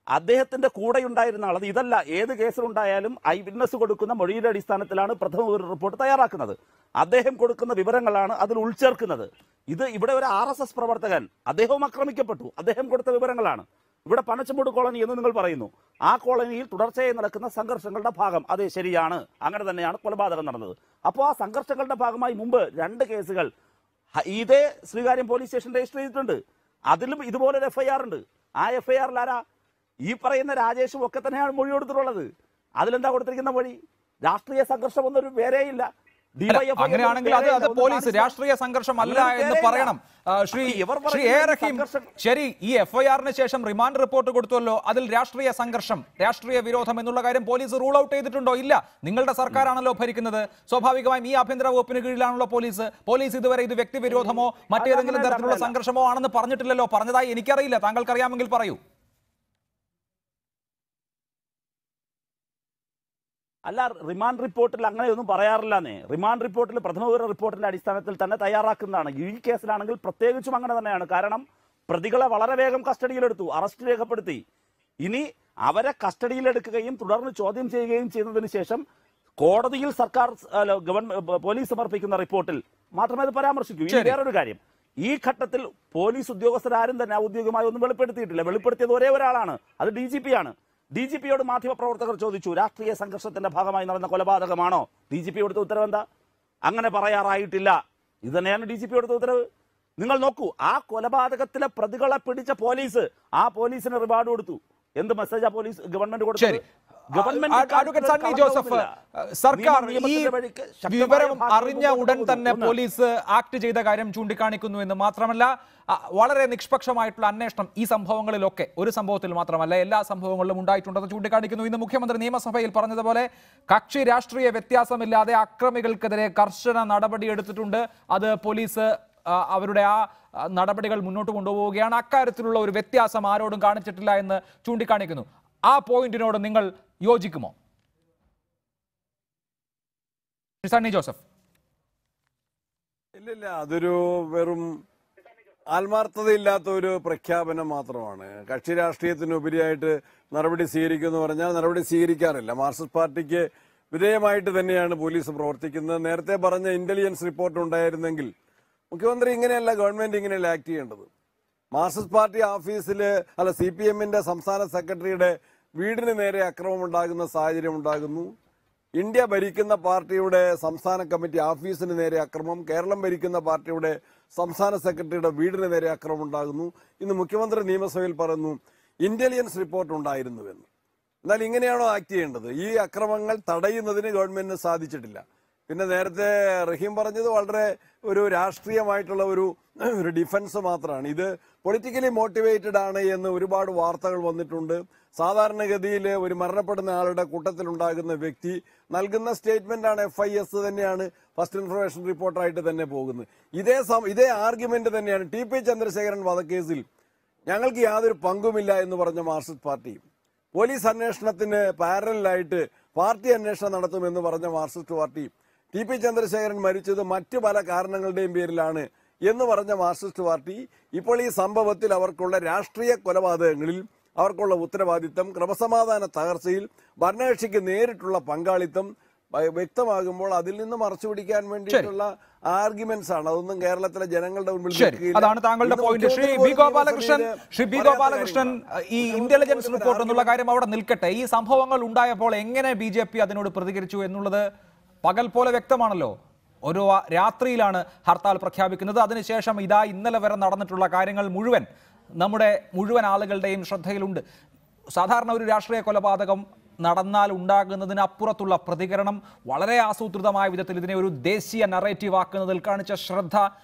അദ്ദേഹത്തിന്റെ കൂടെ ഉണ്ടായിരുന്ന ആൾ. ഇതല്ല, ഏത് കേസിലുണ്ടായാലും ഐ വിറ്റ്നസ് കൊടുക്കുന്ന മൊഴിയുടെ അടിസ്ഥാനത്തിലാണ് പ്രഥമ ഒരു റിപ്പോർട്ട് തയ്യാറാക്കുന്നത്. അദ്ദേഹം കൊടുക്കുന്ന വിവരങ്ങളാണ് അതിൽ ഉൾച്ചേർക്കുന്നത്. ഇത് ഇവിടെ ഒരു RSS പ്രവർത്തകൻ, അദ്ദേഹവും ആക്രമിക്കപ്പെട്ടു, അദ്ദേഹം കൊടുത്ത വിവരങ്ങളാണ്. ഇവിടെ പനച്ചമൂട് കോളനി എന്ന് നിങ്ങൾ പറയുന്നു, ആ കോളനിയിൽ തുടർച്ചയായി നടക്കുന്ന സംഘർഷങ്ങളുടെ ഭാഗം, അതെ ശരിയാണ്, അങ്ങനെ തന്നെയാണ് കൊലപാതകം നടന്നത്. അപ്പോൾ ആ സംഘർഷങ്ങളുടെ ഭാഗമായി മുമ്പ് 2 കേസുകൾ ഇതേ ശ്രീകാര്യം പോലീസ് സ്റ്റേഷൻ രജിസ്റ്റർ ചെയ്തിട്ടുണ്ട്. അതിലും ഇതുപോലൊരു FIR ഉണ്ട്. ആ FIRൽ ആരാ? ഈ പറയുന്ന രാജേഷും ഒക്കെ തന്നെയാണ് മൊഴി കൊടുത്തിട്ടുള്ളത്. അതിലെന്താ കൊടുത്തിരിക്കുന്ന മൊഴി? രാഷ്ട്രീയ സംഘർഷം ഒന്നൊരു വേറെയില്ല. അങ്ങനെയാണെങ്കിൽ അത് പോലീസ് രാഷ്ട്രീയ സംഘർഷം അല്ല എന്ന് പറയണം. ശ്രീ എ റഹീം, ശരി, ഈ FIRന് ശേഷം റിമാൻഡ് റിപ്പോർട്ട് കൊടുത്തുവല്ലോ, അതിൽ രാഷ്ട്രീയ സംഘർഷം, രാഷ്ട്രീയ വിരോധം എന്നുള്ള കാര്യം പോലീസ് റൂൾ ഔട്ട് ചെയ്തിട്ടുണ്ടോ? ഇല്ല. നിങ്ങളുടെ സർക്കാരാണല്ലോ ഭരിക്കുന്നത്, സ്വാഭാവികമായും ഈ ആഭ്യന്തര വകുപ്പിന് കീഴിലാണല്ലോ പോലീസ് ഇതുവരെ ഇത് വ്യക്തിവിരോധമോ മറ്റേതെങ്കിലും തരത്തിലുള്ള സംഘർഷമോ ആണെന്ന് പറഞ്ഞിട്ടില്ലല്ലോ. പറഞ്ഞതായി എനിക്കറിയില്ല, താങ്കൾക്കറിയാമെങ്കിൽ പറയൂ. അല്ല, റിമാൻഡ് റിപ്പോർട്ടിൽ അങ്ങനെയൊന്നും പറയാറില്ലെന്നേ. റിമാൻഡ് റിപ്പോർട്ടിൽ പ്രഥമ വിവര റിപ്പോർട്ടിന്റെ അടിസ്ഥാനത്തിൽ തന്നെ തയ്യാറാക്കുന്നതാണ്. ഈ കേസിലാണെങ്കിൽ പ്രത്യേകിച്ചും അങ്ങനെ തന്നെയാണ്. കാരണം പ്രതികളെ വളരെ വേഗം കസ്റ്റഡിയിലെടുത്തു, അറസ്റ്റ് രേഖപ്പെടുത്തി. ഇനി അവരെ കസ്റ്റഡിയിലെടുക്കുകയും തുടർന്ന് ചോദ്യം ചെയ്യുകയും ചെയ്യുന്നതിന് ശേഷം കോടതിയിൽ സർക്കാർ പോലീസ് സമർപ്പിക്കുന്ന റിപ്പോർട്ടിൽ മാത്രമേ അത് പരാമർശിക്കൂ. ഇനി വേറൊരു കാര്യം, ഈ ഘട്ടത്തിൽ പോലീസ് ഉദ്യോഗസ്ഥരാരും തന്നെ ഔദ്യോഗികമായി ഒന്നും വെളിപ്പെടുത്തിയിട്ടില്ല. വെളിപ്പെടുത്തിയത് ഒരേ ഒരാളാണ്, അത് DGP ആണ്. DGPയോട് മാധ്യമപ്രവർത്തകർ ചോദിച്ചു, രാഷ്ട്രീയ സംഘർഷത്തിന്റെ ഭാഗമായി നടന്ന കൊലപാതകമാണോ? DGP കൊടുത്ത ഉത്തരവ് എന്താ? അങ്ങനെ പറയാറായിട്ടില്ല. ഇത് തന്നെയാണ് DGP കൊടുത്ത ഉത്തരവ്. നിങ്ങൾ നോക്കൂ, ആ കൊലപാതകത്തിലെ പ്രതികളെ പിടിച്ച പോലീസ്, ആ പോലീസിന് റിവാർഡ് കൊടുത്തു. എന്ത് മെസ്സേജാ പോലീസ് ഗവൺമെന്റ് കൊടുത്തത്? അഡ്വക്കേറ്റ് സണ്ണി ജോസഫ്, സർക്കാർ ഈ വിവരം അറിഞ്ഞ ഉടൻ തന്നെ പോലീസ് ആക്ട് ചെയ്ത കാര്യം ചൂണ്ടിക്കാണിക്കുന്നു എന്ന് മാത്രമല്ല, വളരെ നിഷ്പക്ഷമായിട്ടുള്ള അന്വേഷണം ഈ സംഭവങ്ങളിലൊക്കെ, ഒരു സംഭവത്തിൽ മാത്രമല്ല എല്ലാ സംഭവങ്ങളിലും ഉണ്ടായിട്ടുണ്ടെന്ന് ചൂണ്ടിക്കാണിക്കുന്നു. ഇന്ന് മുഖ്യമന്ത്രി നിയമസഭയിൽ പറഞ്ഞതുപോലെ കക്ഷി രാഷ്ട്രീയ വ്യത്യാസമില്ലാതെ അക്രമികൾക്കെതിരെ കർശന നടപടിയെടുത്തിട്ടുണ്ട്. അത് പോലീസ് അവരുടെ ആ നടപടികൾ മുന്നോട്ട് കൊണ്ടുപോവുകയാണ്. അക്കാര്യത്തിലുള്ള ഒരു വ്യത്യാസം ആരോടും കാണിച്ചിട്ടില്ല എന്ന് ചൂണ്ടിക്കാണിക്കുന്നു. ആ പോയിന്റിനോട് നിങ്ങൾ യോജിക്കുമോ സണ്ണി ജോസഫ്? ഇല്ലില്ല, അതൊരു വെറും ആത്മാർത്ഥതയില്ലാത്ത ഒരു പ്രഖ്യാപനം മാത്രമാണ്. കക്ഷി രാഷ്ട്രീയത്തിനുപരിയായിട്ട് നടപടി സ്വീകരിക്കുമെന്ന് പറഞ്ഞാൽ നടപടി സ്വീകരിക്കാറില്ല. മാർക്സിസ്റ്റ് പാർട്ടിക്ക് വിധേയമായിട്ട് തന്നെയാണ് പോലീസ് പ്രവർത്തിക്കുന്നത്. നേരത്തെ പറഞ്ഞ ഇന്റലിജൻസ് റിപ്പോർട്ട് ഉണ്ടായിരുന്നെങ്കിൽ മുഖ്യമന്ത്രി ഇങ്ങനെയല്ല, ഗവൺമെന്റ് ഇങ്ങനെയല്ല ആക്ട് ചെയ്യേണ്ടത്. മാർക്സിസ്റ്റ് പാർട്ടി ഓഫീസിൽ CPMന്റെ സംസ്ഥാന സെക്രട്ടറിയുടെ വീടിന് നേരെ അക്രമം ഉണ്ടാകുന്ന സാഹചര്യം ഉണ്ടാകുന്നു. ഇന്ത്യ ഭരിക്കുന്ന പാർട്ടിയുടെ സംസ്ഥാന കമ്മിറ്റി ഓഫീസിന് നേരെ അക്രമം, കേരളം ഭരിക്കുന്ന പാർട്ടിയുടെ സംസ്ഥാന സെക്രട്ടറിയുടെ വീടിന് നേരെ അക്രമം ഉണ്ടാകുന്നു. ഇന്ന് മുഖ്യമന്ത്രി നിയമസഭയിൽ പറയുന്നു ഇന്റലിജൻസ് റിപ്പോർട്ട് ഉണ്ടായിരുന്നുവെന്ന്. എന്നാൽ ഇങ്ങനെയാണോ ആക്ട് ചെയ്യേണ്ടത്? ഈ അക്രമങ്ങൾ തടയുന്നതിന് ഗവൺമെന്റിന് സാധിച്ചിട്ടില്ല. പിന്നെ നേരത്തെ റഹീം പറഞ്ഞത് വളരെ ഒരു രാഷ്ട്രീയമായിട്ടുള്ള ഒരു ഡിഫൻസ് മാത്രമാണ്. ഇത് പൊളിറ്റിക്കലി മോട്ടിവേറ്റഡ് ആണ് എന്ന് ഒരുപാട് വാർത്തകൾ വന്നിട്ടുണ്ട്. സാധാരണഗതിയിൽ ഒരു മരണപ്പെടുന്ന ആളുടെ കൂട്ടത്തിലുണ്ടാകുന്ന വ്യക്തി നൽകുന്ന സ്റ്റേറ്റ്മെന്റ് ആണ് FIS തന്നെയാണ് ഫസ്റ്റ് ഇൻഫർമേഷൻ റിപ്പോർട്ടായിട്ട് തന്നെ പോകുന്നത്. ഇതേ ആർഗ്യുമെന്റ് തന്നെയാണ് TP ചന്ദ്രശേഖരൻ വധക്കേസിൽ ഞങ്ങൾക്ക് യാതൊരു പങ്കുമില്ല എന്ന് പറഞ്ഞ മാർക്സിസ്റ്റ് പാർട്ടിയും, പോലീസ് അന്വേഷണത്തിന് പാരലായിട്ട് പാർട്ടി അന്വേഷണം നടത്തുമെന്ന് പറഞ്ഞ മാർക്സിസ്റ്റ് പാർട്ടി, TP ചന്ദ്രശേഖരൻ മരിച്ചത് മറ്റു പല കാരണങ്ങളുടെയും പേരിലാണ് എന്ന് പറഞ്ഞ മാർക്സിസ്റ്റ് പാർട്ടി, ഇപ്പോൾ ഈ സംഭവത്തിൽ അവർക്കുള്ള രാഷ്ട്രീയ കൊലപാതകങ്ങളിൽ അവർക്കുള്ള ഉത്തരവാദിത്തം, ക്രമസമാധാന തകർച്ചയിൽ ഭരണകക്ഷിക്ക് നേരിട്ടുള്ള പങ്കാളിത്തം വ്യക്തമാകുമ്പോൾ അതിൽ നിന്ന് മറച്ചുപിടിക്കാൻ വേണ്ടിയിട്ടുള്ള ആർഗ്യുമെന്റ്സ് ആണ്. അതൊന്നും കേരളത്തിലെ ജനങ്ങളുടെ മുമ്പിൽ. അതാണ് താങ്കളുടെ പോയിന്റ്. ശ്രീ ബി ഗോപാലകൃഷ്ണൻ, ഈ ഇന്റലിജൻസ് റിപ്പോർട്ട് എന്നുള്ള കാര്യം അവിടെ നിൽക്കട്ടെ. ഈ സംഭവങ്ങൾ ഉണ്ടായപ്പോൾ എങ്ങനെ BJP അതിനോട് പ്രതികരിച്ചു എന്നുള്ളത് പകൽ പോലെ വ്യക്തമാണല്ലോ. ഒരു രാത്രിയിലാണ് ഹർത്താൽ പ്രഖ്യാപിക്കുന്നത്. അതിനുശേഷം ഇന്നലെ വരെ നടന്നിട്ടുള്ള കാര്യങ്ങൾ നമ്മുടെ മുഴുവൻ ആളുകളുടെയും ശ്രദ്ധയിലുണ്ട്. സാധാരണ ഒരു രാഷ്ട്രീയ കൊലപാതകം നടന്നാൽ ഉണ്ടാകുന്നതിനപ്പുറത്തുള്ള പ്രതികരണം, വളരെ ആസൂത്രിതമായ വിധത്തിൽ ഇതിനെ ഒരു ദേശീയ നറേറ്റീവ് ആക്കുന്നതിൽ കാണിച്ച ശ്രദ്ധ,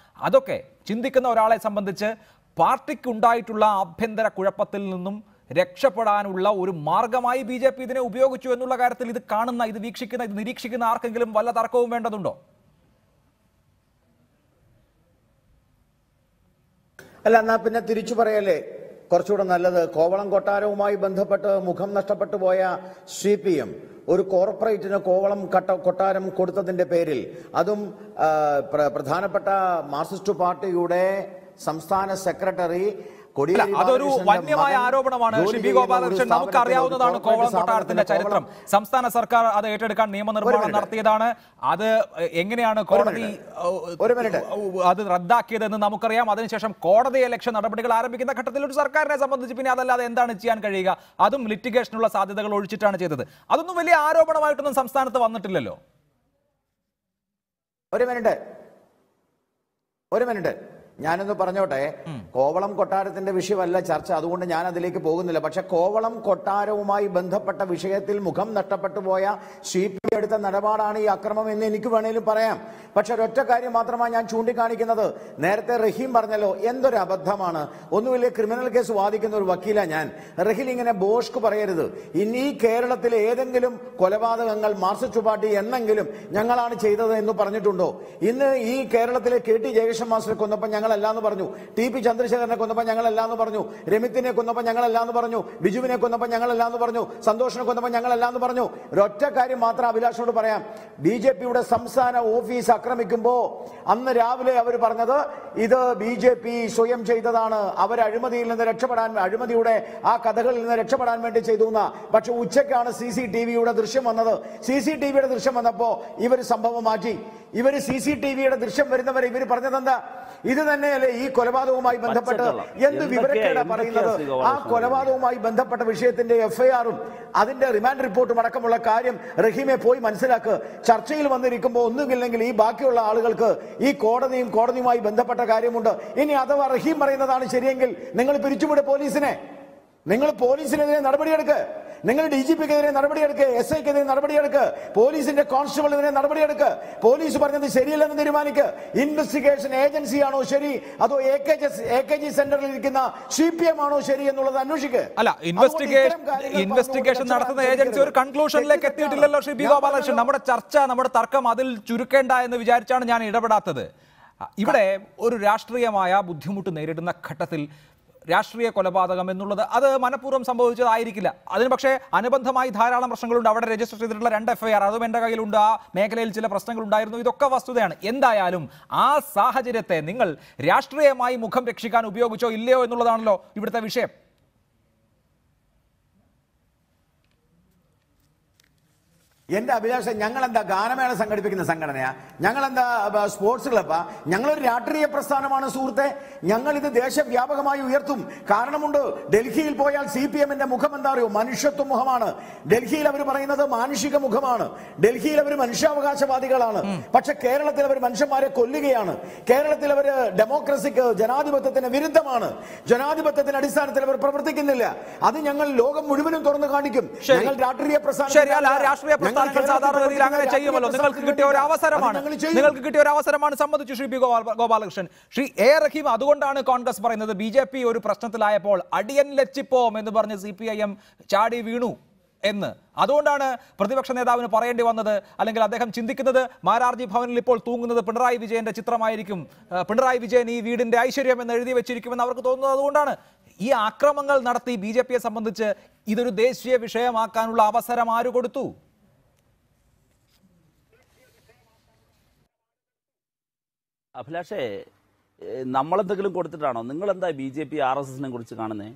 അതൊക്കെ ചിന്തിക്കുന്ന ഒരാളെ സംബന്ധിച്ച് പാർട്ടിക്ക് ഉണ്ടായിട്ടുള്ള ആഭ്യന്തര കുഴപ്പത്തിൽ നിന്നും രക്ഷപ്പെടാനുള്ള ഒരു മാർഗമായി BJP ഇതിനെ ഉപയോഗിച്ചു എന്നുള്ള കാര്യത്തിൽ ഇത് കാണുന്ന, ഇത് വീക്ഷിക്കുന്ന, ഇത് നിരീക്ഷിക്കുന്ന ആർക്കെങ്കിലും വല്ല തർക്കവും വേണ്ടതുണ്ടോ? അല്ല, എന്നാ പിന്നെ തിരിച്ചു പറയല്ലേ കുറച്ചുകൂടെ നല്ലത്. കോവളം കൊട്ടാരവുമായി ബന്ധപ്പെട്ട് മുഖം നഷ്ടപ്പെട്ടു പോയ CPM ഒരു കോർപ്പറേറ്റിന് കോവളം കൊട്ടാരം കൊടുത്തതിന്റെ പേരിൽ, അതും പ്രധാനപ്പെട്ട മാർക്സിസ്റ്റ് പാർട്ടിയുടെ സംസ്ഥാന സെക്രട്ടറി അതൊരു വന്യമായ ആരോപണമാണ്. ശ്രീ ബി ഗോപാലകൃഷ്ണൻ, നമുക്കറിയാവുന്നതാണ് കോവളം കൊട്ടാരത്തിന്റെ ചരിത്രം. സംസ്ഥാന സർക്കാർ അത് ഏറ്റെടുക്കാൻ നിയമനിർമ്മാണം നടത്തിയതാണ്. അത് എങ്ങനെയാണ് കോടതി അത് റദ്ദാക്കിയതെന്ന് നമുക്കറിയാം. അതിനുശേഷം കോടതിയലക്ഷ്യ നടപടികൾ ആരംഭിക്കുന്ന ഘട്ടത്തിൽ ഒരു സർക്കാരിനെ സംബന്ധിച്ച് പിന്നെ അതല്ലാതെ എന്താണ് ചെയ്യാൻ കഴിയുക? അതും ലിറ്റിഗേഷനുള്ള സാധ്യതകൾ ഒഴിച്ചിട്ടാണ് ചെയ്തത്. അതൊന്നും വലിയ ആരോപണമായിട്ടൊന്നും സംസ്ഥാനത്ത് വന്നിട്ടില്ലല്ലോ. ഒരു മിനിറ്റ് ഞാനൊന്ന് പറഞ്ഞോട്ടെ. കോവളം കൊട്ടാരത്തിന്റെ വിഷയമല്ല ചർച്ച, അതുകൊണ്ട് ഞാൻ അതിലേക്ക് പോകുന്നില്ല. പക്ഷെ കോവളം കൊട്ടാരവുമായി ബന്ധപ്പെട്ട വിഷയത്തിൽ മുഖം നഷ്ടപ്പെട്ടു പോയ CPI എടുത്ത നിലപാടാണ് ഈ അക്രമം എന്ന് എനിക്ക് വേണേലും പറയാം. പക്ഷെ ഒരൊറ്റ കാര്യം മാത്രമാണ് ഞാൻ ചൂണ്ടിക്കാണിക്കുന്നത്. നേരത്തെ റഹീം പറഞ്ഞല്ലോ, എന്തൊരു അബദ്ധമാണ്. ഒന്നുമില്ല, ക്രിമിനൽ കേസ് വാദിക്കുന്ന ഒരു വക്കീല ഞാൻ. റഹീൽ ഇങ്ങനെ ബോഷ്ക്ക് പറയരുത്. ഇനി കേരളത്തിലെ ഏതെങ്കിലും കൊലപാതകങ്ങൾ മാർക്സിസ്റ്റ് പാർട്ടി എന്നെങ്കിലും ഞങ്ങളാണ് ചെയ്തത് എന്ന് പറഞ്ഞിട്ടുണ്ടോ? ഇന്ന് ഈ കേരളത്തിലെ KT ജയകൃഷ്ണൻ മാസ്റ്റർ കൊന്നപ്പോൾ ഞങ്ങളല്ലാന്ന് പറഞ്ഞു, TP ചന്ദ്രശേഖരനെ കൊന്നപ്പോൾ ഞങ്ങളല്ലാന്ന് പറഞ്ഞു, രമിത്തിനെ കൊന്നപ്പോൾ ഞങ്ങളല്ലാന്ന് പറഞ്ഞു, ബിജുവിനെ കൊന്നപ്പോൾ ഞങ്ങളല്ലാന്ന് പറഞ്ഞു, സന്തോഷിനെ കൊന്നപ്പോൾ ഞങ്ങളല്ലാന്ന് പറഞ്ഞു. ഒരൊറ്റ കാര്യം മാത്രം അഭിലാഷോട് പറയാം. BJPയുടെ സംസ്ഥാന ഓഫീസ് ആക്രമിക്കുമ്പോ അന്ന് രാവിലെ അവർ പറഞ്ഞത് ഇത് BJP സ്വയം ചെയ്തതാണ്, അവർ അഴിമതിയിൽ നിന്ന് രക്ഷപ്പെടാൻ, അഴിമതിയുടെ ആ കഥകളിൽ നിന്ന് രക്ഷപ്പെടാൻ വേണ്ടി ചെയ്തു. പക്ഷെ ഉച്ചയ്ക്കാണ് CCTVയുടെ ദൃശ്യം വന്നത്. CCTVയുടെ ദൃശ്യം വന്നപ്പോ ഇവർ സംഭവം മാറ്റി. ഇവര് CCTVയുടെ ദൃശ്യം വരുന്നവരെ ഇവർ പറഞ്ഞതെന്താ? ഇത് തന്നെയല്ലേ ഈ കൊലപാതകവുമായി ബന്ധപ്പെട്ട് എന്ത് വിവരക്കേടാ പറയുന്നത്? ആ കൊലപാതകവുമായി ബന്ധപ്പെട്ട വിഷയത്തിന്റെ FIR-ഉം അതിന്റെ റിമാൻഡ് റിപ്പോർട്ടും അടക്കമുള്ള കാര്യം റഹീമെ പോയി മനസ്സിലാക്കുക. ചർച്ചയിൽ വന്നിരിക്കുമ്പോൾ ഒന്നുമില്ലെങ്കിൽ ഈ ബാക്കിയുള്ള ആളുകൾക്ക് ഈ കോടതിയുമായി ബന്ധപ്പെട്ട കാര്യമുണ്ട്. ഇനി അഥവാ റഹീം പറയുന്നതാണ് ശരിയെങ്കിൽ നിങ്ങൾ പിരിച്ചുവിട് പോലീസിനെ. നിങ്ങൾ പോലീസിനെതിരെ നടപടിയെടുക്കുക, നിങ്ങൾ DGP-ക്കെതിരെ നടപടിയെടുക്കുക, SI-ക്കെതിരെ നടപടിയെടുക്കുക, പോലീസിന്റെ കോൺസ്റ്റബിളിനെതിരെ നടപടിയെടുക്കുക. പോലീസ് പറഞ്ഞത് ശരിയല്ലെന്ന് തീരുമാനിക്കുക. ഇൻവെസ്റ്റിഗേഷൻ ഏജൻസിയാണോ ശരി, അതോ AKG സെന്ററിൽ ഇരിക്കുന്ന CPM ആണോ ശരി എന്നുള്ളത് അന്വേഷിക്കുക. അല്ല, ഇൻവെസ്റ്റിഗേഷൻ നടത്തുന്ന ഏജൻസി ഒരു കൺക്ലൂഷനിലേക്ക് എത്തിയിട്ടില്ലല്ലോ ശ്രീ ബി ഗോപാലകൃഷ്ണൻ. നമ്മുടെ ചർച്ച, നമ്മുടെ തർക്കം അതിൽ ചുരുക്കേണ്ട എന്ന് വിചാരിച്ചാണ് ഞാൻ ഇടപെടാത്തത്. ഇവിടെ ഒരു രാഷ്ട്രീയമായ ബുദ്ധിമുട്ട് നേരിടുന്ന ഘട്ടത്തിൽ രാഷ്ട്രീയ കൊലപാതകം എന്നുള്ളത് അത് മനഃപൂർവ്വം സംഭവിച്ചതായിരിക്കില്ല. അതിന് പക്ഷേ അനുബന്ധമായി ധാരാളം പ്രശ്നങ്ങളുണ്ട്. അവിടെ രജിസ്റ്റർ ചെയ്തിട്ടുള്ള 2 FIR അതും എൻ്റെ കയ്യിലുണ്ട്. ആ മേഖലയിൽ ചില പ്രശ്നങ്ങൾ ഉണ്ടായിരുന്നു. ഇതൊക്കെ വസ്തുതയാണ്. എന്തായാലും ആ സാഹചര്യത്തെ നിങ്ങൾ രാഷ്ട്രീയമായി മുഖം രക്ഷിക്കാൻ ഉപയോഗിച്ചോ ഇല്ലയോ എന്നുള്ളതാണല്ലോ ഇവിടുത്തെ വിഷയം. എന്റെ അഭിലാഷം, ഞങ്ങളെന്താ ഗാനമേള സംഘടിപ്പിക്കുന്ന സംഘടനയാ? ഞങ്ങളെന്താ സ്പോർട്സ് ക്ലബ്ബാ? ഞങ്ങളൊരു രാഷ്ട്രീയ പ്രസ്ഥാനമാണ് സുഹൃത്തെ. ഞങ്ങൾ ഇത് ദേശവ്യാപകമായി ഉയർത്തും. കാരണമുണ്ട്. ഡൽഹിയിൽ പോയാൽ CPM-ന്റെ മുഖം എന്താ അറിയോ? മനുഷ്യത്വ മുഖമാണ്. ഡൽഹിയിൽ അവർ പറയുന്നത് മാനുഷിക മുഖമാണ്. ഡൽഹിയിൽ അവർ മനുഷ്യാവകാശവാദികളാണ്. പക്ഷെ കേരളത്തിൽ അവർ മനുഷ്യന്മാരെ കൊല്ലുകയാണ്. കേരളത്തിൽ അവർ ഡെമോക്രസിക്ക്, ജനാധിപത്യത്തിന് വിരുദ്ധമാണ്. ജനാധിപത്യത്തിന്റെ അടിസ്ഥാനത്തിൽ അവർ പ്രവർത്തിക്കുന്നില്ല. അത് ഞങ്ങൾ ലോകം മുഴുവനും തുറന്നു കാണിക്കും. ഞങ്ങൾ രാഷ്ട്രീയ പ്രസ്ഥാനം സാധാരണഗതിയിൽ അങ്ങനെ ചെയ്യുമല്ലോ. നിങ്ങൾക്ക് കിട്ടിയ ഒരു അവസരമാണ് സമ്മതിച്ചു ശ്രീ ബി ഗോപാലകൃഷ്ണൻ. ശ്രീ A റഹീം, അതുകൊണ്ടാണ് കോൺഗ്രസ് പറയുന്നത് BJP ഒരു പ്രശ്നത്തിലായപ്പോൾ അടിയൻ ലച്ചിപ്പോം എന്ന് പറഞ്ഞ് CPIM ചാടി വീണു എന്ന്. അതുകൊണ്ടാണ് പ്രതിപക്ഷ നേതാവിന് പറയേണ്ടി വന്നത്. അല്ലെങ്കിൽ അദ്ദേഹം ചിന്തിക്കുന്നത് മാരാർജി ഭവനിൽ ഇപ്പോൾ തൂങ്ങുന്നത് പിണറായി വിജയന്റെ ചിത്രമായിരിക്കും, പിണറായി വിജയൻ ഈ വീടിന്റെ ഐശ്വര്യം എന്ന് എഴുതി വെച്ചിരിക്കുമെന്ന് അവർക്ക് തോന്നുന്നത്. അതുകൊണ്ടാണ് ഈ ആക്രമങ്ങൾ നടത്തി BJP-യെ സംബന്ധിച്ച് ഇതൊരു ദേശീയ വിഷയമാക്കാനുള്ള അവസരം ആര് കൊടുത്തു? അഭിലാഷേ, നമ്മളെന്തെങ്കിലും കൊടുത്തിട്ടാണോ? നിങ്ങളെന്താ BJP RSS-നെ കുറിച്ച് കാണുന്നത്?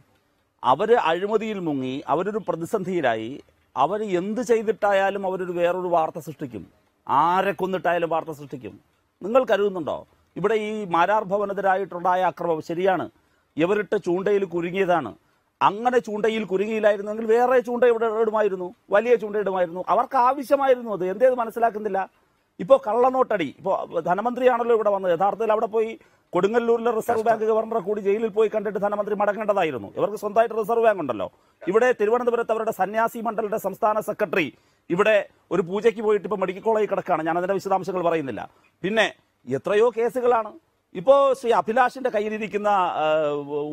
അവർ അഴിമതിയിൽ മുങ്ങി, അവരൊരു പ്രതിസന്ധിയിലായി. അവർ എന്ത് ചെയ്തിട്ടായാലും അവരൊരു വേറൊരു വാർത്ത സൃഷ്ടിക്കും. ആരെ കൊന്നിട്ടായാലും വാർത്ത സൃഷ്ടിക്കും. നിങ്ങൾ കരുതുന്നുണ്ടോ ഇവിടെ ഈ മാരാർ ഭവനെതിരായിട്ടുണ്ടായ അക്രമം ശരിയാണ്, ഇവരിട്ട് ചൂണ്ടയിൽ കുരുങ്ങിയതാണ്? അങ്ങനെ ചൂണ്ടയിൽ കുരുങ്ങിയില്ലായിരുന്നെങ്കിൽ വേറെ ചൂണ്ട ഇവിടെ ഇടുമായിരുന്നു, വലിയ ചൂണ്ട ഇടുമായിരുന്നു. അവർക്ക് ആവശ്യമായിരുന്നു അത്. എന്തേത് മനസ്സിലാക്കുന്നില്ല? ഇപ്പോൾ കള്ളനോട്ടടി, ഇപ്പോൾ ധനമന്ത്രിയാണല്ലോ ഇവിടെ വന്നത്. യഥാർത്ഥത്തിൽ അവിടെ പോയി കൊടുങ്ങല്ലൂരിലെ റിസർവ് ബാങ്ക് ഗവർണറെ കൂടി ജയിലിൽ പോയി കണ്ടിട്ട് ധനമന്ത്രി മടങ്ങേണ്ടതായിരുന്നു. ഇവർക്ക് സ്വന്തമായിട്ട് റിസർവ് ബാങ്ക് ഉണ്ടല്ലോ. ഇവിടെ തിരുവനന്തപുരത്ത് അവരുടെ സന്യാസി മണ്ഡലയുടെ സംസ്ഥാന സെക്രട്ടറി ഇവിടെ ഒരു പൂജയ്ക്ക് പോയിട്ട് ഇപ്പോൾ മെഡിക്കൽ കോളേജിൽ കിടക്കുകയാണ്. ഞാൻ അതിന്റെ വിശദാംശങ്ങൾ പറയുന്നില്ല. പിന്നെ എത്രയോ കേസുകളാണ്. ഇപ്പോൾ ശ്രീ അഭിലാഷിന്റെ കയ്യിലിരിക്കുന്ന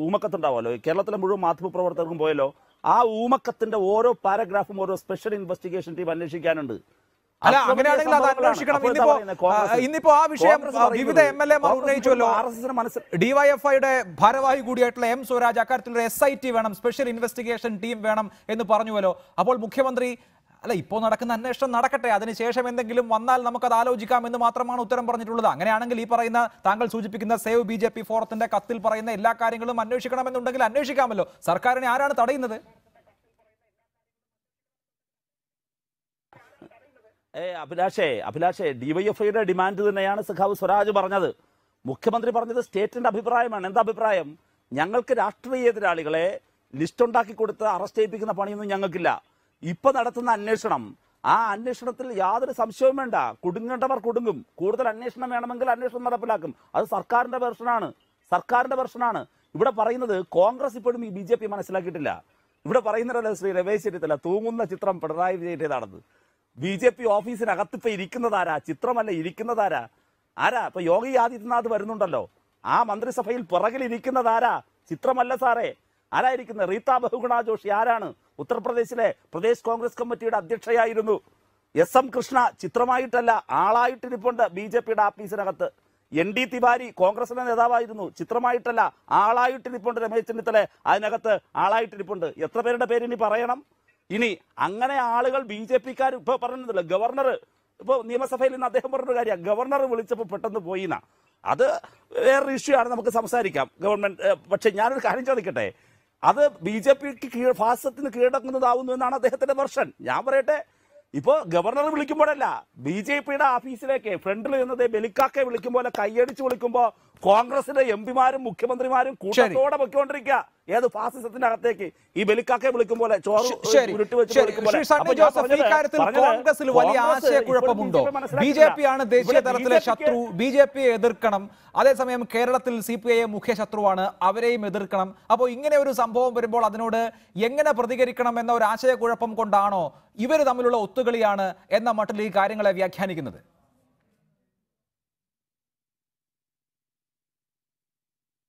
ഊമക്കത്തുണ്ടാവുമല്ലോ, കേരളത്തിലെ മുഴുവൻ മാധ്യമപ്രവർത്തകർക്കും പോയല്ലോ. ആ ഊമക്കത്തിന്റെ ഓരോ പാരഗ്രാഫും ഓരോ സ്പെഷ്യൽ ഇൻവെസ്റ്റിഗേഷൻ ടീം അന്വേഷിക്കാനുണ്ട്. അല്ല, അങ്ങനെയാണെങ്കിൽ അത് അന്വേഷിക്കണം. ഇന്നിപ്പോ ആ വിഷയം വിവിധ MLA-മാർ ഉന്നയിച്ചുവല്ലോ. DYFI-യുടെ ഭാരവാഹി കൂടിയായിട്ടുള്ള M സ്വരാജ് അക്കാര്യത്തിൽ ഒരു SIT വേണം, സ്പെഷ്യൽ ഇൻവെസ്റ്റിഗേഷൻ ടീം വേണം എന്ന് പറഞ്ഞുവല്ലോ. അപ്പോൾ മുഖ്യമന്ത്രി അല്ല, ഇപ്പോൾ നടക്കുന്ന അന്വേഷണം നടക്കട്ടെ, അതിനുശേഷം എന്തെങ്കിലും വന്നാൽ നമുക്കത് ആലോചിക്കാം എന്ന് മാത്രമാണ് ഉത്തരം പറഞ്ഞിട്ടുള്ളത്. അങ്ങനെയാണെങ്കിൽ ഈ പറയുന്ന താങ്കൾ സൂചിപ്പിക്കുന്ന സേവ് BJP ഫോറത്തിന്റെ കത്തിൽ പറയുന്ന എല്ലാ കാര്യങ്ങളും അന്വേഷിക്കണമെന്നുണ്ടെങ്കിൽ അന്വേഷിക്കാമല്ലോ. സർക്കാരിനെ ആരാണ് തടയുന്നത്? അഭിലാഷേ ഡിവൈഎഫ്ഐയുടെ ഡിമാൻഡ് തന്നെയാണ് സഖാവ് സ്വരാജ് പറഞ്ഞത്. മുഖ്യമന്ത്രി പറഞ്ഞത് സ്റ്റേറ്റിന്റെ അഭിപ്രായമാണ്. എന്താ അഭിപ്രായം? ഞങ്ങൾക്ക് രാഷ്ട്രീയ എതിരാളികളെ ലിസ്റ്റ് ഉണ്ടാക്കി കൊടുത്ത് അറസ്റ്റ് ചെയ്യിപ്പിക്കുന്ന പണിയൊന്നും ഞങ്ങൾക്കില്ല. ഇപ്പൊ നടത്തുന്ന അന്വേഷണം, ആ അന്വേഷണത്തിൽ യാതൊരു സംശയവും വേണ്ട. കുടുങ്ങേണ്ടവർ കുടുങ്ങും. കൂടുതൽ അന്വേഷണം വേണമെങ്കിൽ അന്വേഷണം നടപ്പിലാക്കും. അത് സർക്കാരിന്റെ വെർഷനാണ്. ഇവിടെ പറയുന്നത് കോൺഗ്രസ് ഇപ്പോഴും ഈ BJP മനസ്സിലാക്കിയിട്ടില്ല. ഇവിടെ പറയുന്നതല്ല ശ്രീ രമേശ് ചെന്നിത്തല തൂങ്ങുന്ന ചിത്രം പിണറായി വിജയന്റേതാണെന്ന്. BJP ഓഫീസിനകത്ത് ഇപ്പൊ ഇരിക്കുന്നതാരാ? ചിത്രമല്ല, ഇരിക്കുന്നതാരാ? ആരാ? ഇപ്പൊ യോഗി ആദിത്യനാഥ് വരുന്നുണ്ടല്ലോ, ആ മന്ത്രിസഭയിൽ പുറകിലിരിക്കുന്നതാരാ? ചിത്രമല്ല സാറേ. ആരായിരിക്കുന്നത്? റീത്ത ബഹുഗുണ ജോഷി ആരാണ്? ഉത്തർപ്രദേശിലെ പ്രദേശ് കോൺഗ്രസ് കമ്മിറ്റിയുടെ അധ്യക്ഷയായിരുന്നു. SM കൃഷ്ണ ചിത്രമായിട്ടല്ല, ആളായിട്ടിരിപ്പുണ്ട് BJPയുടെ ആഫീസിനകത്ത്. ND തിവാരി കോൺഗ്രസിന്റെ നേതാവായിരുന്നു, ചിത്രമായിട്ടല്ല, ആളായിട്ടിരിപ്പുണ്ട്. രമേശ് ചെന്നിത്തല അതിനകത്ത് ആളായിട്ടിരിപ്പുണ്ട്. എത്ര പേരുടെ പേര് ഇനി പറയണം? ഇനി അങ്ങനെ ആളുകൾ BJPക്കാർ ഇപ്പൊ പറഞ്ഞില്ല. ഗവർണർ ഇപ്പൊ നിയമസഭയിൽ നിന്ന് അദ്ദേഹം പറഞ്ഞൊരു കാര്യം, ഗവർണർ വിളിച്ചപ്പോൾ പെട്ടെന്ന് പോയിന്ന. അത് വേറൊരു ഇഷ്യൂ ആണ്, നമുക്ക് സംസാരിക്കാം. ഗവൺമെന്റ് പക്ഷെ ഞാനൊരു കാര്യം ചോദിക്കട്ടെ, അത് BJPക്ക് ഫാസത്തിന് കീഴടങ്ങുന്നതാവുന്നു എന്നാണ് അദ്ദേഹത്തിന്റെ വെർഷൻ. ഞാൻ പറയട്ടെ, ഇപ്പോ ഗവർണർ വിളിക്കുമ്പോഴല്ല, BJPയുടെ ഓഫീസിലേക്ക് ഫ്രണ്ടിൽ നിന്നത് ബലിക്കാക്കെ വിളിക്കും പോലെ കൈയടിച്ച് വിളിക്കുമ്പോ കോൺഗ്രസിലെ MP മാരും മുഖ്യമന്ത്രിമാരും കൂട്ടത്തോടെ പൊയ്ക്കൊണ്ടിരിക്കുക. ഏത് ഫാസിസത്തിന്റെ അകത്തേക്ക് ഈ ബലിക്കാക്കെ വിളിക്കും പോലെ, കോൺഗ്രസിൽ വലിയ ആശയക്കുഴപ്പമുണ്ടോ? BJP ആണ് ദേശീയ തലത്തിലെ ശത്രു, BJPയെ എതിർക്കണം. അതേസമയം കേരളത്തിൽ CPIM മുഖ്യ ശത്രുവാണ്, അവരെയും എതിർക്കണം. അപ്പോൾ ഇങ്ങനെ ഒരു സംഭവം വരുമ്പോൾ അതിനോട് എങ്ങനെ പ്രതികരിക്കണം എന്ന ഒരു ആശയക്കുഴപ്പം കൊണ്ടാണോ ഇവർ തമ്മിലുള്ള ഒത്തുകളിയാണ് എന്ന മട്ടിൽ ഈ കാര്യങ്ങളെ വ്യാഖ്യാനിക്കുന്നത്?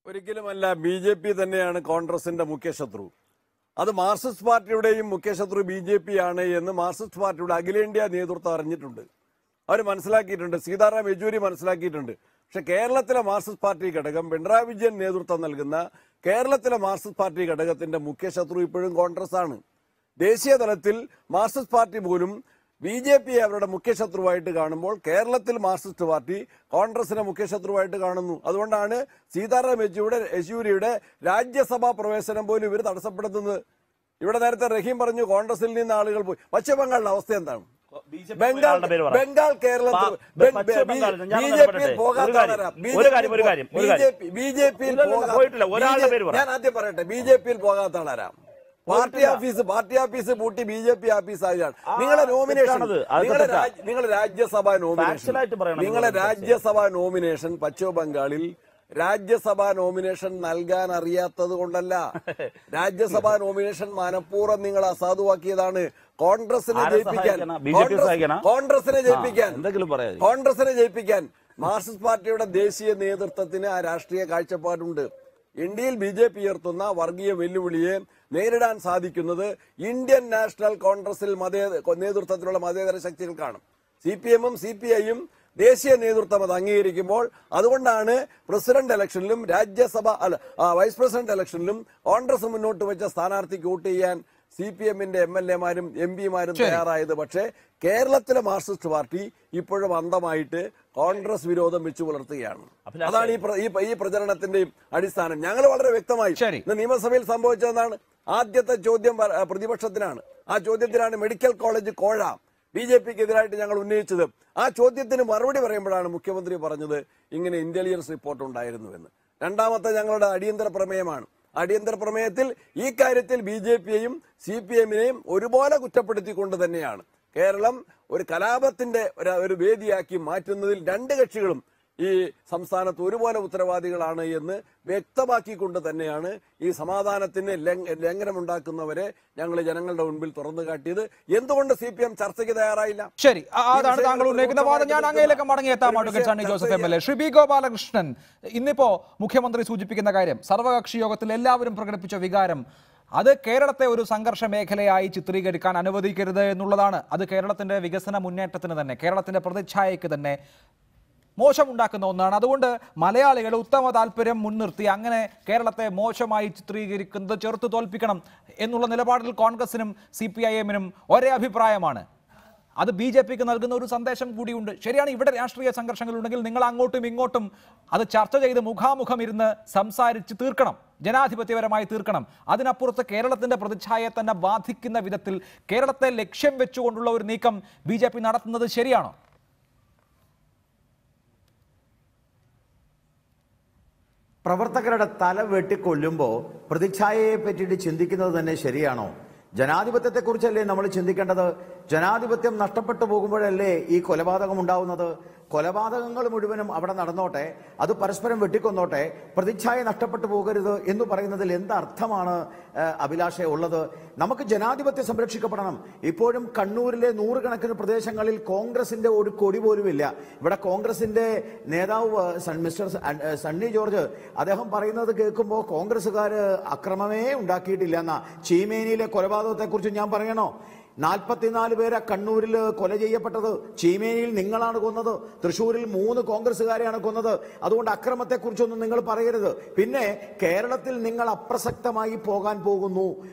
ഒരിക്കലുമല്ല. BJP തന്നെയാണ് കോൺഗ്രസിന്റെ മുഖ്യശത്രു. അത് മാർക്സിസ്റ്റ് പാർട്ടിയുടെയും മുഖ്യശത്രു BJP ആണ് എന്ന് മാർക്സിസ്റ്റ് പാർട്ടിയുടെ അഖിലേന്ത്യാ നേതൃത്വം അറിഞ്ഞിട്ടുണ്ട്. അവർ മനസ്സിലാക്കിയിട്ടുണ്ട്. സീതാറാം യെച്ചൂരി മനസ്സിലാക്കിയിട്ടുണ്ട്. പക്ഷെ കേരളത്തിലെ മാർക്സിസ്റ്റ് പാർട്ടി ഘടകം, പിണറായി വിജയൻ നേതൃത്വം നൽകുന്ന കേരളത്തിലെ മാർക്സിസ്റ്റ് പാർട്ടി ഘടകത്തിന്റെ മുഖ്യശത്രു ഇപ്പോഴും കോൺഗ്രസ് ആണ്. ദേശീയ തലത്തിൽ മാർക്സിസ്റ്റ് പാർട്ടി പോലും BJPയെ അവരുടെ മുഖ്യശത്രുവായിട്ട് കാണുമ്പോൾ കേരളത്തിൽ മാർക്സിസ്റ്റ് പാർട്ടി കോൺഗ്രസിനെ മുഖ്യശത്രുവായിട്ട് കാണുന്നു. അതുകൊണ്ടാണ് സീതാറാം യെച്ചൂരിയുടെ രാജ്യസഭാ പ്രവേശനം പോലും ഇവർ തടസ്സപ്പെടുത്തുന്നത്. ഇവിടെ നേരത്തെ റഹീം പറഞ്ഞു കോൺഗ്രസിൽ നിന്ന് ആളുകൾ പോയി. പശ്ചിമബംഗാളിന്റെ അവസ്ഥ എന്താണ്? ബംഗാൾ കേരളത്തിൽ BJPയിൽ പോകാത്തവരാ? ഞാൻ ആദ്യം പറയട്ടെ, BJPയിൽ പോകാത്ത ആളാരാ? പാർട്ടി ഓഫീസ് പൂട്ടി BJP ഓഫീസ് ആയാണ്. നിങ്ങളെ രാജ്യസഭാ നോമിനേഷൻ പശ്ചിമ ബംഗാളിൽ രാജ്യസഭാ നോമിനേഷൻ നൽകാൻ അറിയാത്തത് കൊണ്ടല്ല. രാജ്യസഭാ നോമിനേഷൻ മനഃപൂർവ്വം നിങ്ങൾ അസാധുവാക്കിയതാണ്. കോൺഗ്രസിനെ ജയിപ്പിക്കാൻ മാർക്സിസ്റ്റ് പാർട്ടിയുടെ ദേശീയ നേതൃത്വത്തിന് ആ രാഷ്ട്രീയ കാഴ്ചപ്പാടുണ്ട്. ഇന്ത്യയിൽ BJP ഉയർത്തുന്ന വർഗീയ വെല്ലുവിളിയെ നേരിടാൻ സാധിക്കുന്നത് ഇന്ത്യൻ നാഷണൽ കോൺഗ്രസിൽ നേതൃത്വത്തിലുള്ള മതേതര ശക്തികൾക്കാണ്. CPM-ഉം CPI-യും ദേശീയ നേതൃത്വം അത് അംഗീകരിക്കുമ്പോൾ, അതുകൊണ്ടാണ് പ്രസിഡന്റ് ഇലക്ഷനിലും വൈസ് പ്രസിഡന്റ് ഇലക്ഷനിലും കോൺഗ്രസ് മുന്നോട്ട് വെച്ച സ്ഥാനാർത്ഥിക്ക് വോട്ട് ചെയ്യാൻ CPM-ന്റെ MLA-മാരും MP-മാരും തയ്യാറായത്. പക്ഷേ കേരളത്തിലെ മാർക്സിസ്റ്റ് പാർട്ടി ഇപ്പോഴും അന്ധമായിട്ട് കോൺഗ്രസ് വിരോധം വെച്ചു പുലർത്തുകയാണ്. അതാണ് ഈ പ്രചരണത്തിന്റെയും അടിസ്ഥാനം. ഞങ്ങൾ വളരെ വ്യക്തമായി നിയമസഭയിൽ സംഭവിച്ചതെന്നാണ്. ആദ്യത്തെ ചോദ്യം പ്രതിപക്ഷത്തിനാണ്. ആ ചോദ്യത്തിനാണ് മെഡിക്കൽ കോളേജ് കോഴ BJPക്ക് എതിരായിട്ട് ഞങ്ങൾ ഉന്നയിച്ചത്. ആ ചോദ്യത്തിന് മറുപടി പറയുമ്പോഴാണ് മുഖ്യമന്ത്രി പറഞ്ഞത് ഇങ്ങനെ ഇന്റലിജൻസ് റിപ്പോർട്ട് ഉണ്ടായിരുന്നുവെന്ന്. രണ്ടാമത്തെ ഞങ്ങളുടെ അടിയന്തര പ്രമേയമാണ്. അടിയന്തര പ്രമേയത്തിൽ ഈ കാര്യത്തിൽ BJPയെയും CPM-നെയും ഒരുപോലെ കുറ്റപ്പെടുത്തിക്കൊണ്ട് തന്നെയാണ് കേരളം ഒരു കലാപത്തിന്റെ ഒരു വേദിയാക്കി മാറ്റുന്നതിൽ രണ്ട് കക്ഷികളും ഈ സംസ്ഥാനത്ത് ഒരുപോലെ ഉത്തരവാദികളാണ് എന്ന് വ്യക്തമാക്കിക്കൊണ്ട് തന്നെയാണ് ഈ സമാധാനത്തിന് ലംഘനമുണ്ടാക്കുന്നവരെ ഞങ്ങൾ ജനങ്ങളുടെ മുൻപിൽ തുറന്നു കാട്ടിയത്. എന്തുകൊണ്ട് CPM ചർച്ചയ്ക്ക് തയ്യാറായില്ല? ശരി, അതാണ് താങ്കൾ ഉന്നയിക്കുന്ന വാദം. ഞാൻ അങ്ങയിലേക്ക് മടങ്ങിയെത്താം. Advocate Sunny Joseph MLA. Shri B. Gopalakrishnan, ഇന്നിപ്പോ മുഖ്യമന്ത്രി സൂചിപ്പിക്കുന്ന കാര്യം, സർവകക്ഷി യോഗത്തിൽ എല്ലാവരും പ്രകടിപ്പിച്ച വികാരം, അത് കേരളത്തെ ഒരു സംഘർഷ മേഖലയായി ചിത്രീകരിക്കാൻ അനുവദിക്കരുത് എന്നുള്ളതാണ്. അത് കേരളത്തിന്റെ വികസന മുന്നേറ്റത്തിന് തന്നെ, കേരളത്തിന്റെ പ്രതിച്ഛായയ്ക്ക് തന്നെ മോശമുണ്ടാക്കുന്ന ഒന്നാണ്. അതുകൊണ്ട് മലയാളികൾ ഉത്തമ താല്പര്യം മുൻനിർത്തി അങ്ങനെ കേരളത്തെ മോശമായി ചിത്രീകരിക്കുന്നത് ചെറുത്തു തോൽപ്പിക്കണം എന്നുള്ള നിലപാടിൽ കോൺഗ്രസിനും CPIM-നും ഒരേ അഭിപ്രായമാണ്. അത് BJPക്ക് നൽകുന്ന ഒരു സന്ദേശം കൂടിയുണ്ട്. ശരിയാണ്, ഇവിടെ രാഷ്ട്രീയ സംഘർഷങ്ങളുണ്ടെങ്കിൽ നിങ്ങൾ അങ്ങോട്ടും ഇങ്ങോട്ടും അത് ചർച്ച ചെയ്ത് മുഖാമുഖം ഇരുന്ന് സംസാരിച്ച് തീർക്കണം, ജനാധിപത്യപരമായി തീർക്കണം. അതിനപ്പുറത്ത് കേരളത്തിന്റെ പ്രതിച്ഛായയെ തന്നെ ബാധിക്കുന്ന വിധത്തിൽ കേരളത്തെ ലക്ഷ്യം വെച്ചുകൊണ്ടുള്ള ഒരു നീക്കം BJP നടത്തുന്നത് ശരിയാണോ? പ്രവർത്തകരുടെ തല വെട്ടിക്കൊല്ലുമ്പോൾ പ്രതിച്ഛായയെ പറ്റിയിട്ട് ചിന്തിക്കുന്നത് തന്നെ ശരിയാണോ? ജനാധിപത്യത്തെക്കുറിച്ചല്ലേ നമ്മൾ ചിന്തിക്കേണ്ടത്? ജനാധിപത്യം നഷ്ടപ്പെട്ടു പോകുമ്പോഴല്ലേ ഈ കൊലപാതകം ഉണ്ടാവുന്നത്? കൊലപാതകങ്ങൾ മുഴുവനും അവിടെ നടന്നോട്ടെ, അത് പരസ്പരം വെട്ടിക്കൊന്നോട്ടെ, പ്രതിച്ഛായ നഷ്ടപ്പെട്ടു പോകരുത് എന്ന് പറയുന്നതിൽ എന്തർത്ഥമാണ് അഭിലാഷേ ഉള്ളത്? നമുക്ക് ജനാധിപത്യം സംരക്ഷിക്കപ്പെടണം. ഇപ്പോഴും കണ്ണൂരിലെ നൂറുകണക്കിന് പ്രദേശങ്ങളിൽ കോൺഗ്രസിന്റെ ഒരു കൊടി പോലുമില്ല. ഇവിടെ കോൺഗ്രസിന്റെ നേതാവ് മിസ്റ്റർ സണ്ണി ജോർജ് അദ്ദേഹം പറയുന്നത് കേൾക്കുമ്പോൾ കോൺഗ്രസ്സുകാർ അക്രമമേ ഉണ്ടാക്കിയിട്ടില്ല എന്നാ. ചീമേനിയിലെ കൊലപാതകത്തെക്കുറിച്ച് ഞാൻ പറയണോ? 44 പേരെ കണ്ണൂരിൽ കൊല ചെയ്യപ്പെട്ടത്. ചീമേനിയിൽ നിങ്ങളാണ് കൊന്നത്. തൃശ്ശൂരിൽ 3 കോൺഗ്രസ്സുകാരെയാണ് കൊന്നത്. അതുകൊണ്ട് അക്രമത്തെക്കുറിച്ചൊന്നും നിങ്ങൾ പറയരുത്. പിന്നെ കേരളത്തിൽ നിങ്ങൾ അപ്രസക്തമായി പോകാൻ പോകുന്നു,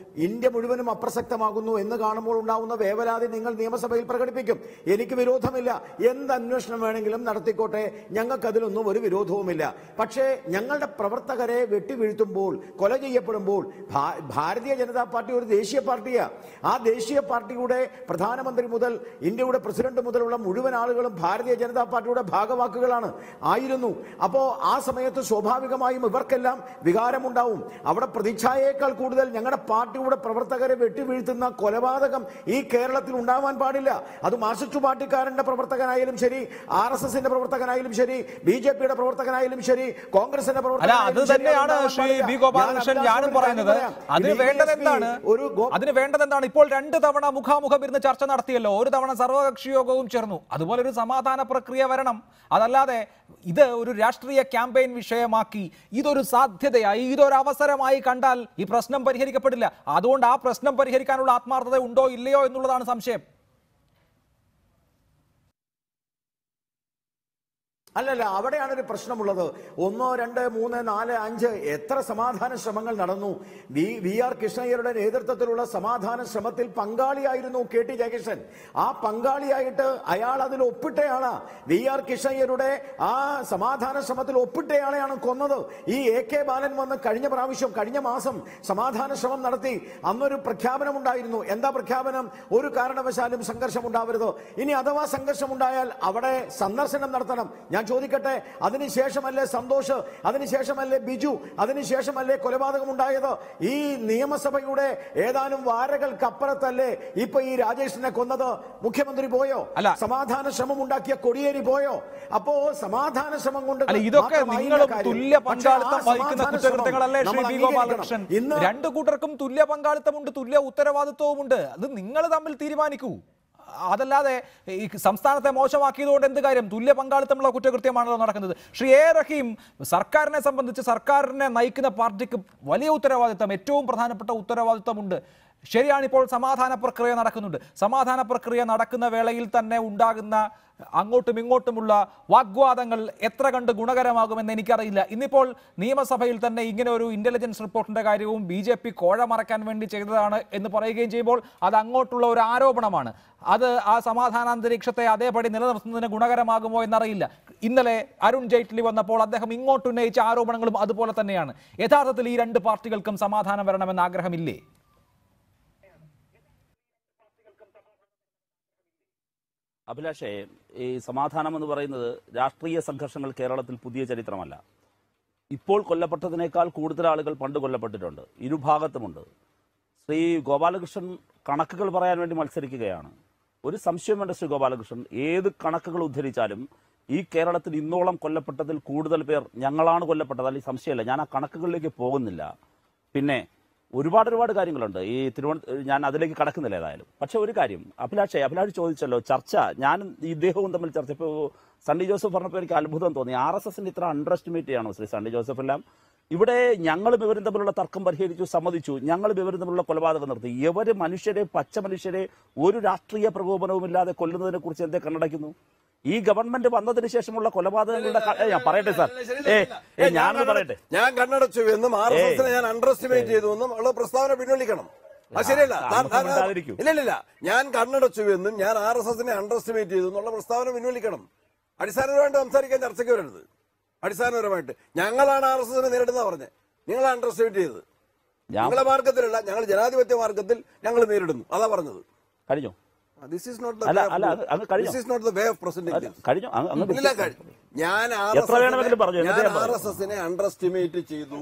ഇന്ത്യ മുഴുവനും അപ്രസക്തമാകുന്നു എന്ന് കാണുമ്പോൾ ഉണ്ടാവുന്ന വേവലാതി നിങ്ങൾ നിയമസഭയിൽ പ്രകടിപ്പിക്കും. എനിക്ക് വിരോധമില്ല, എന്ത് അന്വേഷണം വേണമെങ്കിലും നടത്തിക്കോട്ടെ, ഞങ്ങൾക്കതിലൊന്നും ഒരു വിരോധവുമില്ല. പക്ഷേ ഞങ്ങളുടെ പ്രവർത്തകരെ വെട്ടിവീഴ്ത്തുമ്പോൾ, കൊല ചെയ്യപ്പെടുമ്പോൾ, ഭാരതീയ ജനതാ പാർട്ടി ഒരു ദേശീയ പാർട്ടിയാണ്. ആ ദേശീയ പാർട്ടിയുടെ പ്രധാനമന്ത്രി മുതൽ ഇന്ത്യയുടെ പ്രസിഡന്റ് മുതലുള്ള മുഴുവൻ ആളുകളും ഭാരതീയ ജനതാ പാർട്ടിയുടെ ഭാഗവാക്കുകളാണ് ആയിരുന്നു. അപ്പോ ആ സമയത്ത് സ്വാഭാവികമായും ഇവർക്കെല്ലാം വികാരമുണ്ടാവും. അവിടെ പ്രതിച്ഛായയേക്കാൾ കൂടുതൽ ഞങ്ങളുടെ പാർട്ടിയുടെ പ്രവർത്തകരെ വെട്ടിവീഴ്ത്തുന്ന കൊലപാതകം ഈ കേരളത്തിൽ ഉണ്ടാവാൻ പാടില്ല. അത് മാർക്സിസ്റ്റ് പാർട്ടിക്കാരന്റെ പ്രവർത്തകനായാലും ശരി, RSSന്റെ പ്രവർത്തകനായാലും ശരി, BJPയുടെ പ്രവർത്തകനായാലും ശരി, കോൺഗ്രസിന്റെ അത് തന്നെയാണ് ശ്രീ ബി ഗോപാലകൃഷ്ണൻ ഞാനും പറയുന്നത്. അതിന് വേണ്ടതെന്താണ്? ഇപ്പോൾ 2 തവണ മുഖാമുഖം ഇരുന്ന് ചർച്ച നടത്തിയല്ലോ, ഒരു തവണ സർവകക്ഷി യോഗവും ചേർന്നു. അതുപോലെ ഒരു സമാധാന പ്രക്രിയ വരണം. അതല്ലാതെ ഇത് ഒരു രാഷ്ട്രീയ ക്യാമ്പയിൻ വിഷയമാക്കി ഇതൊരു സാധ്യതയായി, ഇതൊരു അവസരമായി കണ്ടാൽ ഈ പ്രശ്നം പരിഹരിക്കപ്പെടില്ല. അതുകൊണ്ട് ആ പ്രശ്നം പരിഹരിക്കാനുള്ള ആത്മാർത്ഥത ഉണ്ടോ ഇല്ലയോ എന്നുള്ളതാണ് സംശയം. അല്ലല്ല, അവിടെയാണ് ഒരു പ്രശ്നമുള്ളത്. 1, 2, 3, 4, 5 എത്ര സമാധാന ശ്രമങ്ങൾ നടന്നു. VR കൃഷ്ണയ്യരുടെ നേതൃത്വത്തിലുള്ള സമാധാന ശ്രമത്തിൽ പങ്കാളിയായിരുന്നു KT ജയകൃഷ്ണൻ. ആ പങ്കാളിയായിട്ട് അയാൾ അതിൽ ഒപ്പിട്ടയാളാ. VR കൃഷ്ണയ്യരുടെ ആ സമാധാന ശ്രമത്തിൽ ഒപ്പിട്ടയാളെയാണ് കൊന്നത്. ഈ AK ബാലൻ വന്ന് കഴിഞ്ഞ മാസം സമാധാന ശ്രമം നടത്തി. അന്നൊരു പ്രഖ്യാപനം ഉണ്ടായിരുന്നു. എന്താ പ്രഖ്യാപനം? ഒരു കാരണവശാലും സംഘർഷം ഉണ്ടാവരുത്. ഇനി അഥവാ സംഘർഷം ഉണ്ടായാൽ അവിടെ സന്ദർശനം നടത്തണം. ഞാൻ ചോദിക്കട്ടെ, അതിനുശേഷമല്ലേ സന്തോഷ്, അതിനുശേഷമല്ലേ ബിജു, അതിനുശേഷമല്ലേ കൊലപാതകം ഉണ്ടായത്? ഈ നിയമസഭയുടെ ഏതാനും വാരകൾക്കപ്പുറത്തല്ലേ ഇപ്പൊ ഈ രാജേഷിനെ കൊന്നത്? മുഖ്യമന്ത്രി പോയോ? സമാധാന ശ്രമം ഉണ്ടാക്കിയ കൊടിയേരി പോയോ? അപ്പോ സമാധാന ശ്രമം കൊണ്ട് ഇതൊക്കെ നിങ്ങളും തുല്യ പങ്കാളിത്തം വഹിക്കുന്ന കുറ്റകൃത്യങ്ങളല്ലേ ശ്രീ ബി ഗോപാലകൃഷ്ണൻ? 2 കൂട്ടർക്കും തുല്യ പങ്കാളിത്തമുണ്ട്, തുല്യ ഉത്തരവാദിത്വവുമുണ്ട്. അത് നിങ്ങൾ തമ്മിൽ തീരുമാനിക്കൂ. അതല്ലാതെ ഈ സംസ്ഥാനത്തെ മോശമാക്കിയതുകൊണ്ട് എന്ത് കാര്യം? തുല്യ പങ്കാളിത്തമുള്ള കുറ്റകൃത്യമാണല്ലോ നടക്കുന്നത്. ശ്രീ A റഹീം, സർക്കാരിനെ സംബന്ധിച്ച് സർക്കാരിനെ നയിക്കുന്ന പാർട്ടിക്ക് വലിയ ഉത്തരവാദിത്തം, ഏറ്റവും പ്രധാനപ്പെട്ട ഉത്തരവാദിത്തമുണ്ട്. ശരിയാണ്, ഇപ്പോൾ സമാധാന പ്രക്രിയ നടക്കുന്നുണ്ട്. സമാധാന പ്രക്രിയ നടക്കുന്ന വേളയിൽ തന്നെ ഉണ്ടാകുന്ന അങ്ങോട്ടും ഇങ്ങോട്ടുമുള്ള വാഗ്വാദങ്ങൾ എത്ര കണ്ട് ഗുണകരമാകുമെന്ന് എനിക്കറിയില്ല. ഇന്നിപ്പോൾ നിയമസഭയിൽ തന്നെ ഇങ്ങനെ ഒരു ഇന്റലിജൻസ് റിപ്പോർട്ടിന്റെ കാര്യവും BJP കോഴ മറക്കാൻ വേണ്ടി ചെയ്തതാണ് എന്ന് പറയുകയും ചെയ്യുമ്പോൾ അത് അങ്ങോട്ടുള്ള ഒരു ആരോപണമാണ്. അത് ആ സമാധാനാന്തരീക്ഷത്തെ അതേപടി നിലനിർത്തുന്നതിന് ഗുണകരമാകുമോ എന്നറിയില്ല. ഇന്നലെ അരുൺ ജെയ്റ്റ്ലി വന്നപ്പോൾ അദ്ദേഹം ഇങ്ങോട്ട് ഉന്നയിച്ച ആരോപണങ്ങളും അതുപോലെ തന്നെയാണ്. യഥാർത്ഥത്തിൽ ഈ 2 പാർട്ടികൾക്കും സമാധാനം വരണമെന്ന ആഗ്രഹമില്ലേ? അഭിലാഷേ, ഈ സമാധാനം എന്ന് പറയുന്നത് രാഷ്ട്രീയ സംഘർഷങ്ങൾ കേരളത്തിൽ പുതിയ ചരിത്രമല്ല. ഇപ്പോൾ കൊല്ലപ്പെട്ടതിനേക്കാൾ കൂടുതൽ ആളുകൾ പണ്ട് കൊല്ലപ്പെട്ടിട്ടുണ്ട്, ഇരുഭാഗത്തുമുണ്ട്. ശ്രീ ഗോപാലകൃഷ്ണൻ കണക്കുകൾ പറയാൻ വേണ്ടി മത്സരിക്കുകയാണ്. ഒരു സംശയം വേണ്ട ശ്രീ ഗോപാലകൃഷ്ണൻ, ഏത് കണക്കുകൾ ഉദ്ധരിച്ചാലും ഈ കേരളത്തിൽ ഇന്നോളം കൊല്ലപ്പെട്ടതിൽ കൂടുതൽ പേർ ഞങ്ങളാണ് കൊല്ലപ്പെട്ടത്, അല്ലെങ്കിൽ സംശയമില്ല. ഞാൻ ആ കണക്കുകളിലേക്ക് പോകുന്നില്ല. പിന്നെ ഒരുപാട് കാര്യങ്ങളുണ്ട്. ഈ ഞാൻ അതിലേക്ക് കടക്കുന്നില്ല ഏതായാലും. പക്ഷെ ഒരു കാര്യം, അഭിലാഷ് ചോദിച്ചല്ലോ, ചർച്ച ഞാനും ഇദ്ദേഹവും തമ്മിൽ ചർച്ച. ഇപ്പോൾ സണ്ണി ജോസഫ് പറഞ്ഞപ്പോൾ എനിക്ക് അത്ഭുതം തോന്നി. RSSന്റെ ഇത്ര അണ്ടർ എസ്റ്റിമേറ്റ് ചെയ്യണോ ശ്രീ സണ്ണി ജോസഫ്? എല്ലാം ഇവിടെ ഞങ്ങളും ഇവരും തമ്മിലുള്ള തർക്കം പരിഹരിച്ചു, സമ്മതിച്ചു, ഞങ്ങളും ഇവരും തമ്മിലുള്ള കൊലപാതകം നടത്തി. ഇവര് മനുഷ്യരെ, പച്ച മനുഷ്യരെ ഒരു രാഷ്ട്രീയ പ്രകോപനവുമില്ലാതെ കൊല്ലുന്നതിനെ കുറിച്ച് എന്തേ കണ്ണടയ്ക്കുന്നു? ഈ ഗവൺമെന്റ് വന്നതിന് ശേഷമുള്ള കൊലപാതകങ്ങളുടെ ഞാൻ പറയട്ടെ സാർ, ഞാനത് പറയട്ടെ. ഞാൻ കണ്ണടച്ചു എന്നും RSS ഞാൻ അണ്ടർ എസ്റ്റിമേറ്റ് ചെയ്തു എന്നും ഉള്ള പ്രസ്താവന പിൻവലിക്കണം. അത് ശരിയല്ല. ഇല്ല, ഞാൻ കണ്ണടച്ചു എന്നും ഞാൻ RSS അണ്ടർ എസ്റ്റിമേറ്റ് ചെയ്തു എന്നുള്ള പ്രസ്താവന പിൻവലിക്കണം. അടിസ്ഥാനപരമായിട്ട് സംസാരിക്കാൻ ചർച്ചയ്ക്ക് വരരുത്. അടിസ്ഥാനപരമായിട്ട് ഞങ്ങളാണ് RSS നേരിടുന്ന പറഞ്ഞത്, നിങ്ങൾ അണ്ടർ എസ്റ്റിമേറ്റ് ചെയ്തത്. ഞങ്ങളെ മാർഗത്തിലല്ല, ഞങ്ങൾ ജനാധിപത്യ മാർഗത്തിൽ ഞങ്ങൾ നേരിടുന്നു, അതാ പറഞ്ഞത്. കഴിഞ്ഞോ? This is not the way of presenting this. ഞാൻ RSS അണ്ടർ എസ്റ്റിമേറ്റ് ചെയ്തു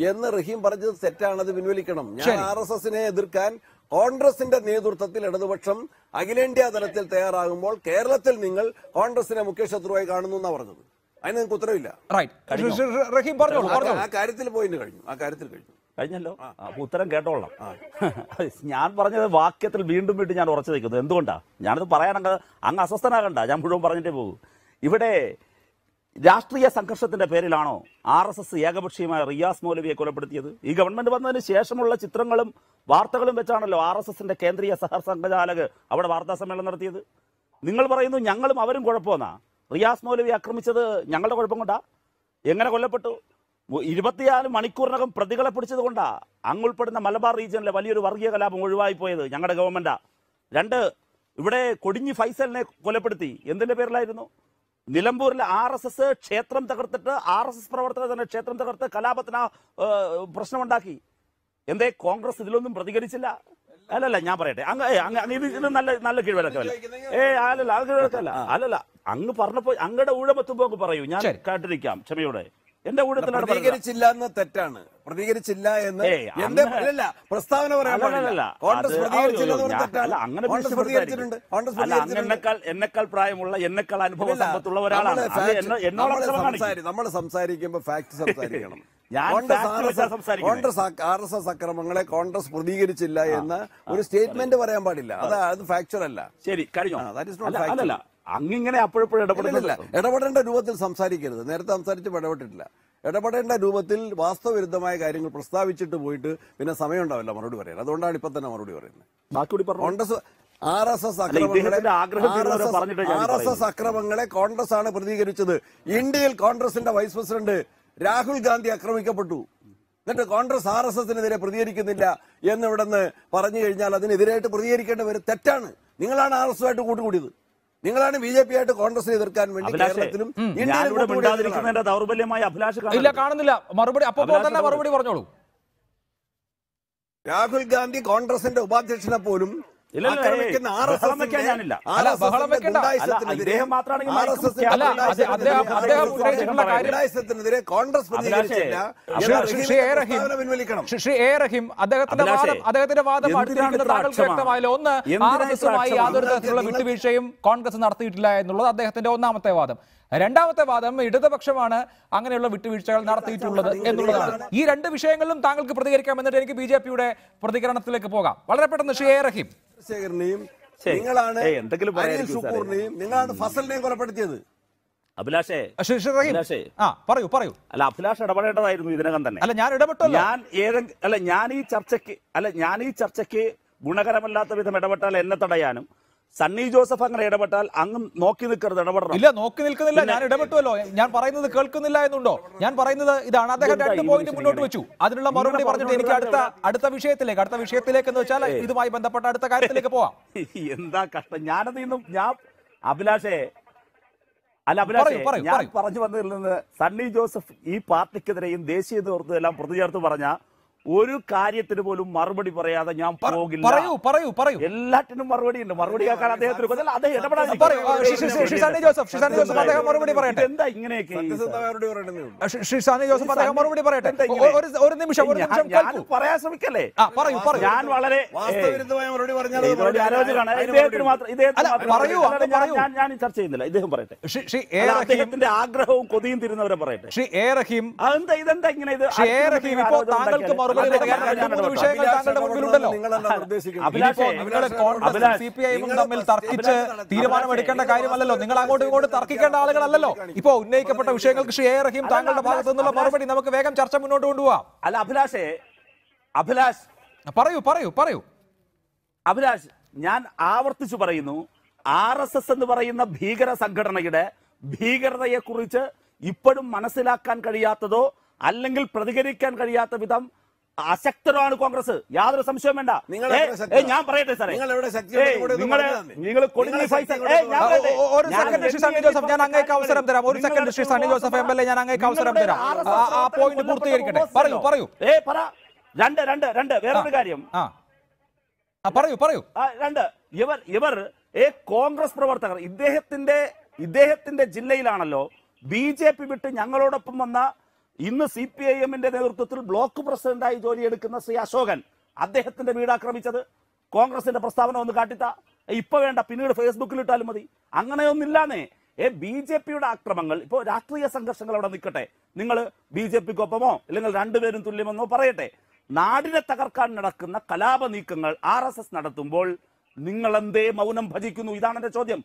എന്ന് റഹീം പറഞ്ഞത് തെറ്റാണത് പിൻവലിക്കണം. ഞാൻ RSS എതിർക്കാൻ കോൺഗ്രസിന്റെ നേതൃത്വത്തിൽ ഇടതുപക്ഷം അഖിലേന്ത്യാ തലത്തിൽ തയ്യാറാകുമ്പോൾ കേരളത്തിൽ നിങ്ങൾ കോൺഗ്രസിനെ മുഖ്യ ശത്രുവായി കാണുന്നു എന്നാ പറഞ്ഞത്. അതിന് നിങ്ങൾക്ക് ഉത്തരവില്ല. ആ കാര്യത്തിൽ പോയിന്റ് കഴിഞ്ഞു. കഴിഞ്ഞല്ലോ. അപ്പൊ ഉത്തരം കേട്ടോളാം. ഞാൻ പറഞ്ഞത് വാക്യത്തിൽ വീണ്ടും ഞാൻ ഉറച്ചു നിൽക്കുന്നു. എന്തുകൊണ്ടാ ഞാനത് പറയാനങ്ങ് അങ്ങ് അസ്വസ്ഥനാകണ്ട, ഞാൻ മുഴുവൻ പറഞ്ഞിട്ടേ പോകും. ഇവിടെ രാഷ്ട്രീയ സംഘർഷത്തിന്റെ പേരിലാണോ RSS ഏകപക്ഷീയമായ റിയാസ് മൗലവിയെ കൊലപ്പെടുത്തിയത്? ഈ ഗവൺമെന്റ് വന്നതിന് ശേഷമുള്ള ചിത്രങ്ങളും വാർത്തകളും വെച്ചാണല്ലോ RSSന്റെ കേന്ദ്രീയ സഹസംഘചാലക് അവിടെ വാർത്താ സമ്മേളനം നടത്തിയത്. നിങ്ങൾ പറയുന്നു ഞങ്ങളും അവരും കുഴപ്പമെന്നാ. റിയാസ് മൗലവി ആക്രമിച്ചത് ഞങ്ങളുടെ കുഴപ്പം കൊണ്ടാ? എങ്ങനെ കൊല്ലപ്പെട്ടു? 24 മണിക്കൂറിനകം പ്രതികളെ പിടിച്ചത് കൊണ്ടാ അങ്ങുൾപ്പെടുന്ന മലബാർ റീജിയനിലെ വലിയൊരു വർഗീയ കലാപം ഒഴിവായി പോയത് ഞങ്ങളുടെ ഗവൺമെന്റാ. 2, ഇവിടെ കൊടിഞ്ഞി ഫൈസലിനെ കൊലപ്പെടുത്തി. എന്തിന്റെ പേരിലായിരുന്നു? നിലമ്പൂരിലെ RSS ക്ഷേത്രം തകർത്തിട്ട് RSS പ്രവർത്തകർ തന്നെ ക്ഷേത്രം തകർത്ത് കലാപത്തിന് പ്രശ്നമുണ്ടാക്കി. എന്തേ കോൺഗ്രസ് ഇതിലൊന്നും പ്രതികരിച്ചില്ല? അല്ലല്ല, ഞാൻ പറയട്ടെ, ഇത് നല്ല കീഴ്വഴക്കമല്ല. അല്ലല്ല, അങ്ങ് പറഞ്ഞപ്പോ അങ്ങയുടെ ഊഴമെത്തുമ്പോ പറയൂ, ഞാൻ കേട്ടിരിക്കാം ക്ഷമയോടെ. എന്റെ ഊഴത്തിലാണ് പ്രതികരിച്ചില്ല എന്ന് തെറ്റാണ്. പ്രതികരിച്ചില്ല എന്ന് പ്രസ്താവന എന്നെക്കാൾ പ്രായമുള്ള എന്നെക്കാൾ അനുഭവ സമ്പത്തുള്ള ഒരാളാണ്. നമ്മൾ സംസാരിക്കുമ്പോ ഫാക്ട് സംസാരിക്കണം. RSS അക്രമങ്ങളെ കോൺഗ്രസ് പ്രതികരിച്ചില്ല എന്ന ഒരു സ്റ്റേറ്റ്മെന്റ് പറയാൻ പാടില്ല. അത് ഫാക്ച്വൽ അല്ല. ശരി, കഴിഞ്ഞു. അല്ലല്ല, അങ്ങിങ്ങനെ അപ്പോഴപ്പോഴും ഇടപെടേണ്ട രൂപത്തിൽ സംസാരിക്കരുത്. നേരത്തെ സംസാരിച്ചപ്പോൾ ഇടപെട്ടിട്ടില്ല. ഇടപെടേണ്ട രൂപത്തിൽ വാസ്തവവിരുദ്ധമായ കാര്യങ്ങൾ പ്രസ്താവിച്ചിട്ട് പോയിട്ട് പിന്നെ സമയം ഉണ്ടാവില്ല മറുപടി പറയാൻ. അതുകൊണ്ടാണ് ഇപ്പൊ തന്നെ മറുപടി പറയുന്നത്. കോൺഗ്രസ് RSS അക്രമങ്ങളെ കോൺഗ്രസ് ആണ് പ്രതികരിച്ചത്. ഇന്ത്യയിൽ കോൺഗ്രസിന്റെ വൈസ് പ്രസിഡന്റ് രാഹുൽ ഗാന്ധി ആക്രമിക്കപ്പെട്ടു. എന്നിട്ട് കോൺഗ്രസ് RSSനെതിരെ പ്രതികരിക്കുന്നില്ല എന്നിവിടെന്ന് പറഞ്ഞു കഴിഞ്ഞാൽ അതിനെതിരായിട്ട് പ്രതികരിക്കേണ്ടവർ തെറ്റാണ്. നിങ്ങളാണ് RSSുമായിട്ട് കൂട്ടുകൂടിയത്. നിങ്ങളാണ് BJP ആയിട്ട് കോൺഗ്രസിനെ എതിർക്കാൻ വേണ്ടി കേരളത്തിലും ദൗർബല്യമായ അഭിലാഷ് കാണുന്നില്ല. മറുപടി അപ്പോൾ തന്നെ മറുപടി പറഞ്ഞോളൂ. രാഹുൽ ഗാന്ധി കോൺഗ്രസിന്റെ ഉപാധ്യക്ഷനെ പോലും കോൺഗ്രസ് അദ്ദേഹത്തിന്റെ വാദം വ്യക്തമായല്ലോ. ഒന്ന്, RSSുമായി യാതൊരു തരത്തിലുള്ള വിട്ടുവീഴ്ചയും കോൺഗ്രസ് നടത്തിയിട്ടില്ല എന്നുള്ളത് അദ്ദേഹത്തിന്റെ ഒന്നാമത്തെ വാദം. രണ്ടാമത്തെ വാദം, ഇടതുപക്ഷമാണ് അങ്ങനെയുള്ള വിട്ടുവീഴ്ചകൾ നടത്തിയിട്ടുള്ളത് എന്നുള്ളതാണ്. ഈ 2 വിഷയങ്ങളിലും താങ്കൾക്ക് പ്രതികരിക്കാം. എന്നിട്ട് എനിക്ക് BJPയുടെ പ്രതികരണത്തിലേക്ക് പോകാം. വളരെ പെട്ടെന്ന് ശ്രീ റഹീം. നിങ്ങളാണ് ഫസലിനെയും കൊലപ്പെടുത്തിയത്. അഭിലാഷേ, പറയൂ. അല്ല, അഭിലാഷ് ഇടപെടേണ്ടതായിരുന്നു ഇതിനകം തന്നെ. അല്ല, ഞാൻ ഇടപെട്ടല്ലോ. ഞാൻ ഈ ചർച്ചയ്ക്ക് ഗുണകരമല്ലാത്ത വിധം ഇടപെട്ടാൽ എന്നെ തടയാനും സണ്ണി ജോസഫ് അങ്ങനെ ഇടപെട്ടാൽ അങ്ങ് നോക്കി നിൽക്കരുത്, ഇടപെടണം. ഇല്ല, നോക്കി നിൽക്കുന്നില്ല. ഞാൻ ഇടപെട്ടുവല്ലോ. ഞാൻ പറയുന്നത് കേൾക്കുന്നില്ല എന്നുണ്ടോ? ഞാൻ പറയുന്നത് ഇതാണ്. അദ്ദേഹം 2 പോയിന്റ് മുന്നോട്ട് വെച്ചു. അതിനുള്ള മറുപടി പറഞ്ഞിട്ട് എനിക്ക് അടുത്ത വിഷയത്തിലേക്ക് എന്ന് വെച്ചാൽ ഇതുമായി ബന്ധപ്പെട്ട അടുത്ത കാര്യത്തിലേക്ക് പോവാം. എന്താ കഷ്ടം. ഞാൻ അഭിലാഷേ ഞാൻ പറഞ്ഞു വന്നതിൽ നിന്ന് സണ്ണി ജോസഫ് ഈ പാർട്ടിക്കെതിരെയും ദേശീയ നേതൃത്വം എല്ലാം പ്രതിചേർത്ത് പറഞ്ഞ ഒരു കാര്യത്തിന് പോലും മറുപടി പറയാതെ ഞാൻ പോകില്ല. പറയൂ. എല്ലാറ്റിനും മറുപടി ഉണ്ട്. മറുപടി കേൾക്കാൻ അദ്ദേഹത്തിന് എന്താ ഇങ്ങനെയൊക്കെ? ഒരു നിമിഷം പറയാൻ ശ്രമിക്കല്ലേ? ഞാൻ വളരെ ഞാൻ ചർച്ച ചെയ്യുന്നില്ല. ഇദ്ദേഹം പറയട്ടെ. അദ്ദേഹത്തിന്റെ ആഗ്രഹവും കൊതിയും തിരുന്നവരെ പറയട്ടെ. ഇതെന്താ ഇങ്ങനെ? ഇത് വിഷയങ്ങൾ താങ്കളുടെ മുമ്പിലുണ്ടല്ലോ. CPIM തമ്മിൽ തർക്കിച്ച് തീരുമാനമെടുക്കേണ്ട കാര്യമല്ലല്ലോ. നിങ്ങൾ അങ്ങോട്ടും ഇങ്ങോട്ടും തർക്കിക്കേണ്ട ആളുകളല്ലല്ലോ. ഇപ്പോ ഉന്നയിക്കപ്പെട്ട വിഷയങ്ങൾക്ക് ശ്രീ റഹീം താങ്കളുടെ ഭാഗത്തു നിന്നുള്ള മറുപടി നമുക്ക് വേഗം ചർച്ച മുന്നോട്ട് കൊണ്ടുപോകാം. അല്ല, അഭിലാഷ് പറയൂ. അഭിലാഷ്, ഞാൻ ആവർത്തിച്ചു പറയുന്നു, RSS എന്ന് പറയുന്ന ഭീകര സംഘടനയുടെ ഭീകരതയെക്കുറിച്ച് ഇപ്പോഴും മനസ്സിലാക്കാൻ കഴിയാത്തതോ അല്ലെങ്കിൽ പ്രതികരിക്കാൻ കഴിയാത്ത വിധം അശക്തരാണ് കോൺഗ്രസ്. യാതൊരു സംശയവും വേണ്ട. ഞാൻ പറയട്ടെ സാറേ, ഞാൻ അങ്ങേക്ക് അവസരം തരാം. ഒരു സെക്കൻഡ് ശ്രീ സണ്ണി ജോസഫ് MLA, ഞാൻ അങ്ങേക്ക് അവസരം തരാം. ആ പോയിന്റ് പൂർത്തീകരിക്കട്ടെ. പറയൂ. വേറൊരു കാര്യം പറയൂ. ഇവർ കോൺഗ്രസ് പ്രവർത്തകർ ഇദ്ദേഹത്തിന്റെ ജില്ലയിലാണല്ലോ BJP വിട്ട് ഞങ്ങളോടൊപ്പം വന്ന ഇന്ന് CPIM-ന്റെ നേതൃത്വത്തിൽ ബ്ലോക്ക് പ്രസിഡന്റായി ജോലിയെടുക്കുന്ന ശ്രീ അശോകൻ, അദ്ദേഹത്തിന്റെ വീട് ആക്രമിച്ചത് കോൺഗ്രസിന്റെ പ്രസ്താവന ഒന്ന് കാട്ടിത്ത. ഇപ്പൊ വേണ്ട, പിന്നീട് ഫേസ്ബുക്കിൽ ഇട്ടാലും മതി. അങ്ങനെയൊന്നില്ലാന്നേ. BJP-യുടെ ആക്രമങ്ങൾ, ഇപ്പോൾ രാഷ്ട്രീയ സംഘർഷങ്ങൾ അവിടെ നിൽക്കട്ടെ, നിങ്ങൾ BJP-ക്കൊപ്പമോ അല്ലെങ്കിൽ രണ്ടുപേരും തുല്യമെന്നോ പറയട്ടെ. നാടിനെ തകർക്കാൻ നടക്കുന്ന കലാപ നീക്കങ്ങൾ RSS നടത്തുമ്പോൾ നിങ്ങൾ എന്തേ മൗനം ഭജിക്കുന്നു? ഇതാണ് എന്റെ ചോദ്യം.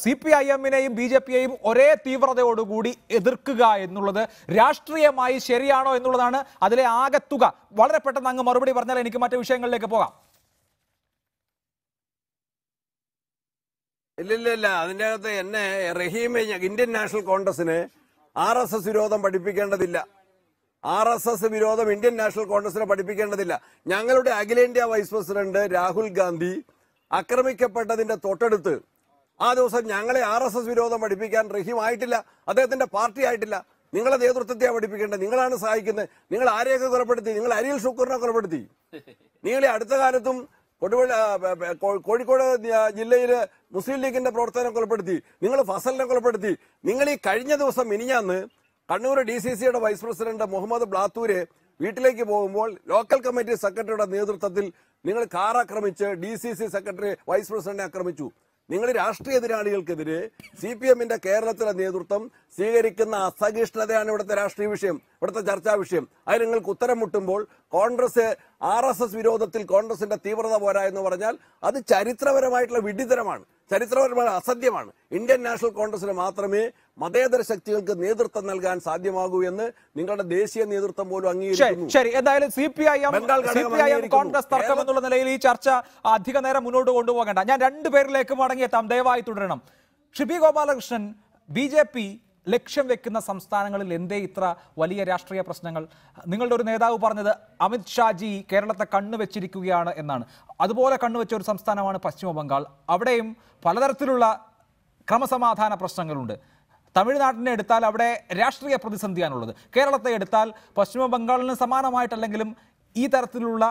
CPIM-നെയും BJP-യെയും ഒരേ തീവ്രതയോടുകൂടി എതിർക്കുക എന്നുള്ളത് രാഷ്ട്രീയമായി ശരിയാണോ എന്നുള്ളതാണ് അതിലെ ആകത്തുക. വളരെ പെട്ടെന്ന് അങ്ങ് മറുപടി പറഞ്ഞാൽ എനിക്ക് മറ്റു വിഷയങ്ങളിലേക്ക് പോകാം. ഇല്ല, അതിൻ്റെ അകത്ത് എന്നെ റഹീമെ, ഇന്ത്യൻ നാഷണൽ കോൺഗ്രസിന് RSS വിരോധം പഠിപ്പിക്കേണ്ടതില്ല. RSS വിരോധം ഇന്ത്യൻ നാഷണൽ കോൺഗ്രസിനെ പഠിപ്പിക്കേണ്ടതില്ല. ഞങ്ങളുടെ അഖിലേന്ത്യാ വൈസ് പ്രസിഡന്റ് രാഹുൽ ഗാന്ധി ആക്രമിക്കപ്പെട്ടതിന്റെ തൊട്ടടുത്ത് ആ ദിവസം ഞങ്ങളെ RSS വിരോധം പഠിപ്പിക്കാൻ റഹീം ആയിട്ടില്ല, അദ്ദേഹത്തിന്റെ പാർട്ടി ആയിട്ടില്ല. നിങ്ങളെ നേതൃത്വത്തെയാണ് പഠിപ്പിക്കേണ്ടത്. നിങ്ങളാണ് സഹായിക്കുന്നത്. നിങ്ങൾ ആരെയൊക്കെ കൊലപ്പെടുത്തി? നിങ്ങൾ അരിയൽ ഷുക്കൂറിനെ കൊലപ്പെടുത്തി. നിങ്ങൾ ഈ അടുത്ത കാലത്തും കോഴിക്കോട് ജില്ലയില് മുസ്ലിം ലീഗിന്റെ പ്രവർത്തനം കൊലപ്പെടുത്തി. നിങ്ങൾ ഫസലിനെ കൊലപ്പെടുത്തി. നിങ്ങൾ ഈ കഴിഞ്ഞ ദിവസം മിനിഞ്ഞാന്ന് കണ്ണൂർ DCCയുടെ വൈസ് പ്രസിഡന്റ് മുഹമ്മദ് ബ്ലാത്തൂര് വീട്ടിലേക്ക് പോകുമ്പോൾ ലോക്കൽ കമ്മിറ്റി സെക്രട്ടറിയുടെ നേതൃത്വത്തിൽ നിങ്ങൾ കാർ ആക്രമിച്ച് DCC സെക്രട്ടറി വൈസ് പ്രസിഡന്റിനെ ആക്രമിച്ചു. നിങ്ങൾ രാഷ്ട്രീയ എതിരാളികൾക്കെതിരെ CPM-ന്റെ കേരളത്തിലെ നേതൃത്വം സ്വീകരിക്കുന്ന അസഹിഷ്ണുതയാണ് ഇവിടുത്തെ രാഷ്ട്രീയ വിഷയം, ഇവിടുത്തെ ചർച്ചാ വിഷയം. അതിന് നിങ്ങൾക്ക് ഉത്തരം മുട്ടുമ്പോൾ കോൺഗ്രസ് RSS വിരോധത്തിൽ കോൺഗ്രസിന്റെ തീവ്രത പോരാ എന്ന് പറഞ്ഞാൽ അത് ചരിത്രപരമായിട്ടുള്ള വിഡ്ഢിത്തരമാണ്, ചരിത്രപരമായ അസത്യമാണ്. ഇന്ത്യൻ നാഷണൽ കോൺഗ്രസിന് മാത്രമേ മതേതര ശക്തികൾക്ക് നേതൃത്വം നൽകാൻ സാധ്യമാകൂ എന്ന് നിങ്ങളുടെ ദേശീയ നേതൃത്വം പോലും അംഗീകരിക്കുന്നു. ശരി, എന്തായാലും CPIM കോൺഗ്രസ് തർക്കം എന്നുള്ള നിലയിൽ ഈ ചർച്ച അധിക നേരം മുന്നോട്ട് കൊണ്ടുപോകേണ്ട. ഞാൻ രണ്ടുപേരിലേക്ക് മടങ്ങിയെത്താം, ദയവായി തുടരണം. ബി ഗോപാലകൃഷ്ണൻ, BJP ലക്ഷ്യം വെക്കുന്ന സംസ്ഥാനങ്ങളിൽ എന്തേ ഇത്ര വലിയ രാഷ്ട്രീയ പ്രശ്നങ്ങൾ? നിങ്ങളുടെ ഒരു നേതാവ് പറഞ്ഞത് അമിത് ഷാജി കേരളത്തെ കണ്ണുവെച്ചിരിക്കുകയാണ് എന്നാണ്. അതുപോലെ കണ്ണുവെച്ച ഒരു സംസ്ഥാനമാണ് പശ്ചിമ ബംഗാൾ. അവിടെയും പലതരത്തിലുള്ള ക്രമസമാധാന പ്രശ്നങ്ങളുണ്ട്. തമിഴ്നാട്ടിനെ എടുത്താൽ അവിടെ രാഷ്ട്രീയ പ്രതിസന്ധിയാണുള്ളത്. കേരളത്തെ എടുത്താൽ പശ്ചിമ ബംഗാളിന് സമാനമായിട്ടല്ലെങ്കിലും ഈ തരത്തിലുള്ള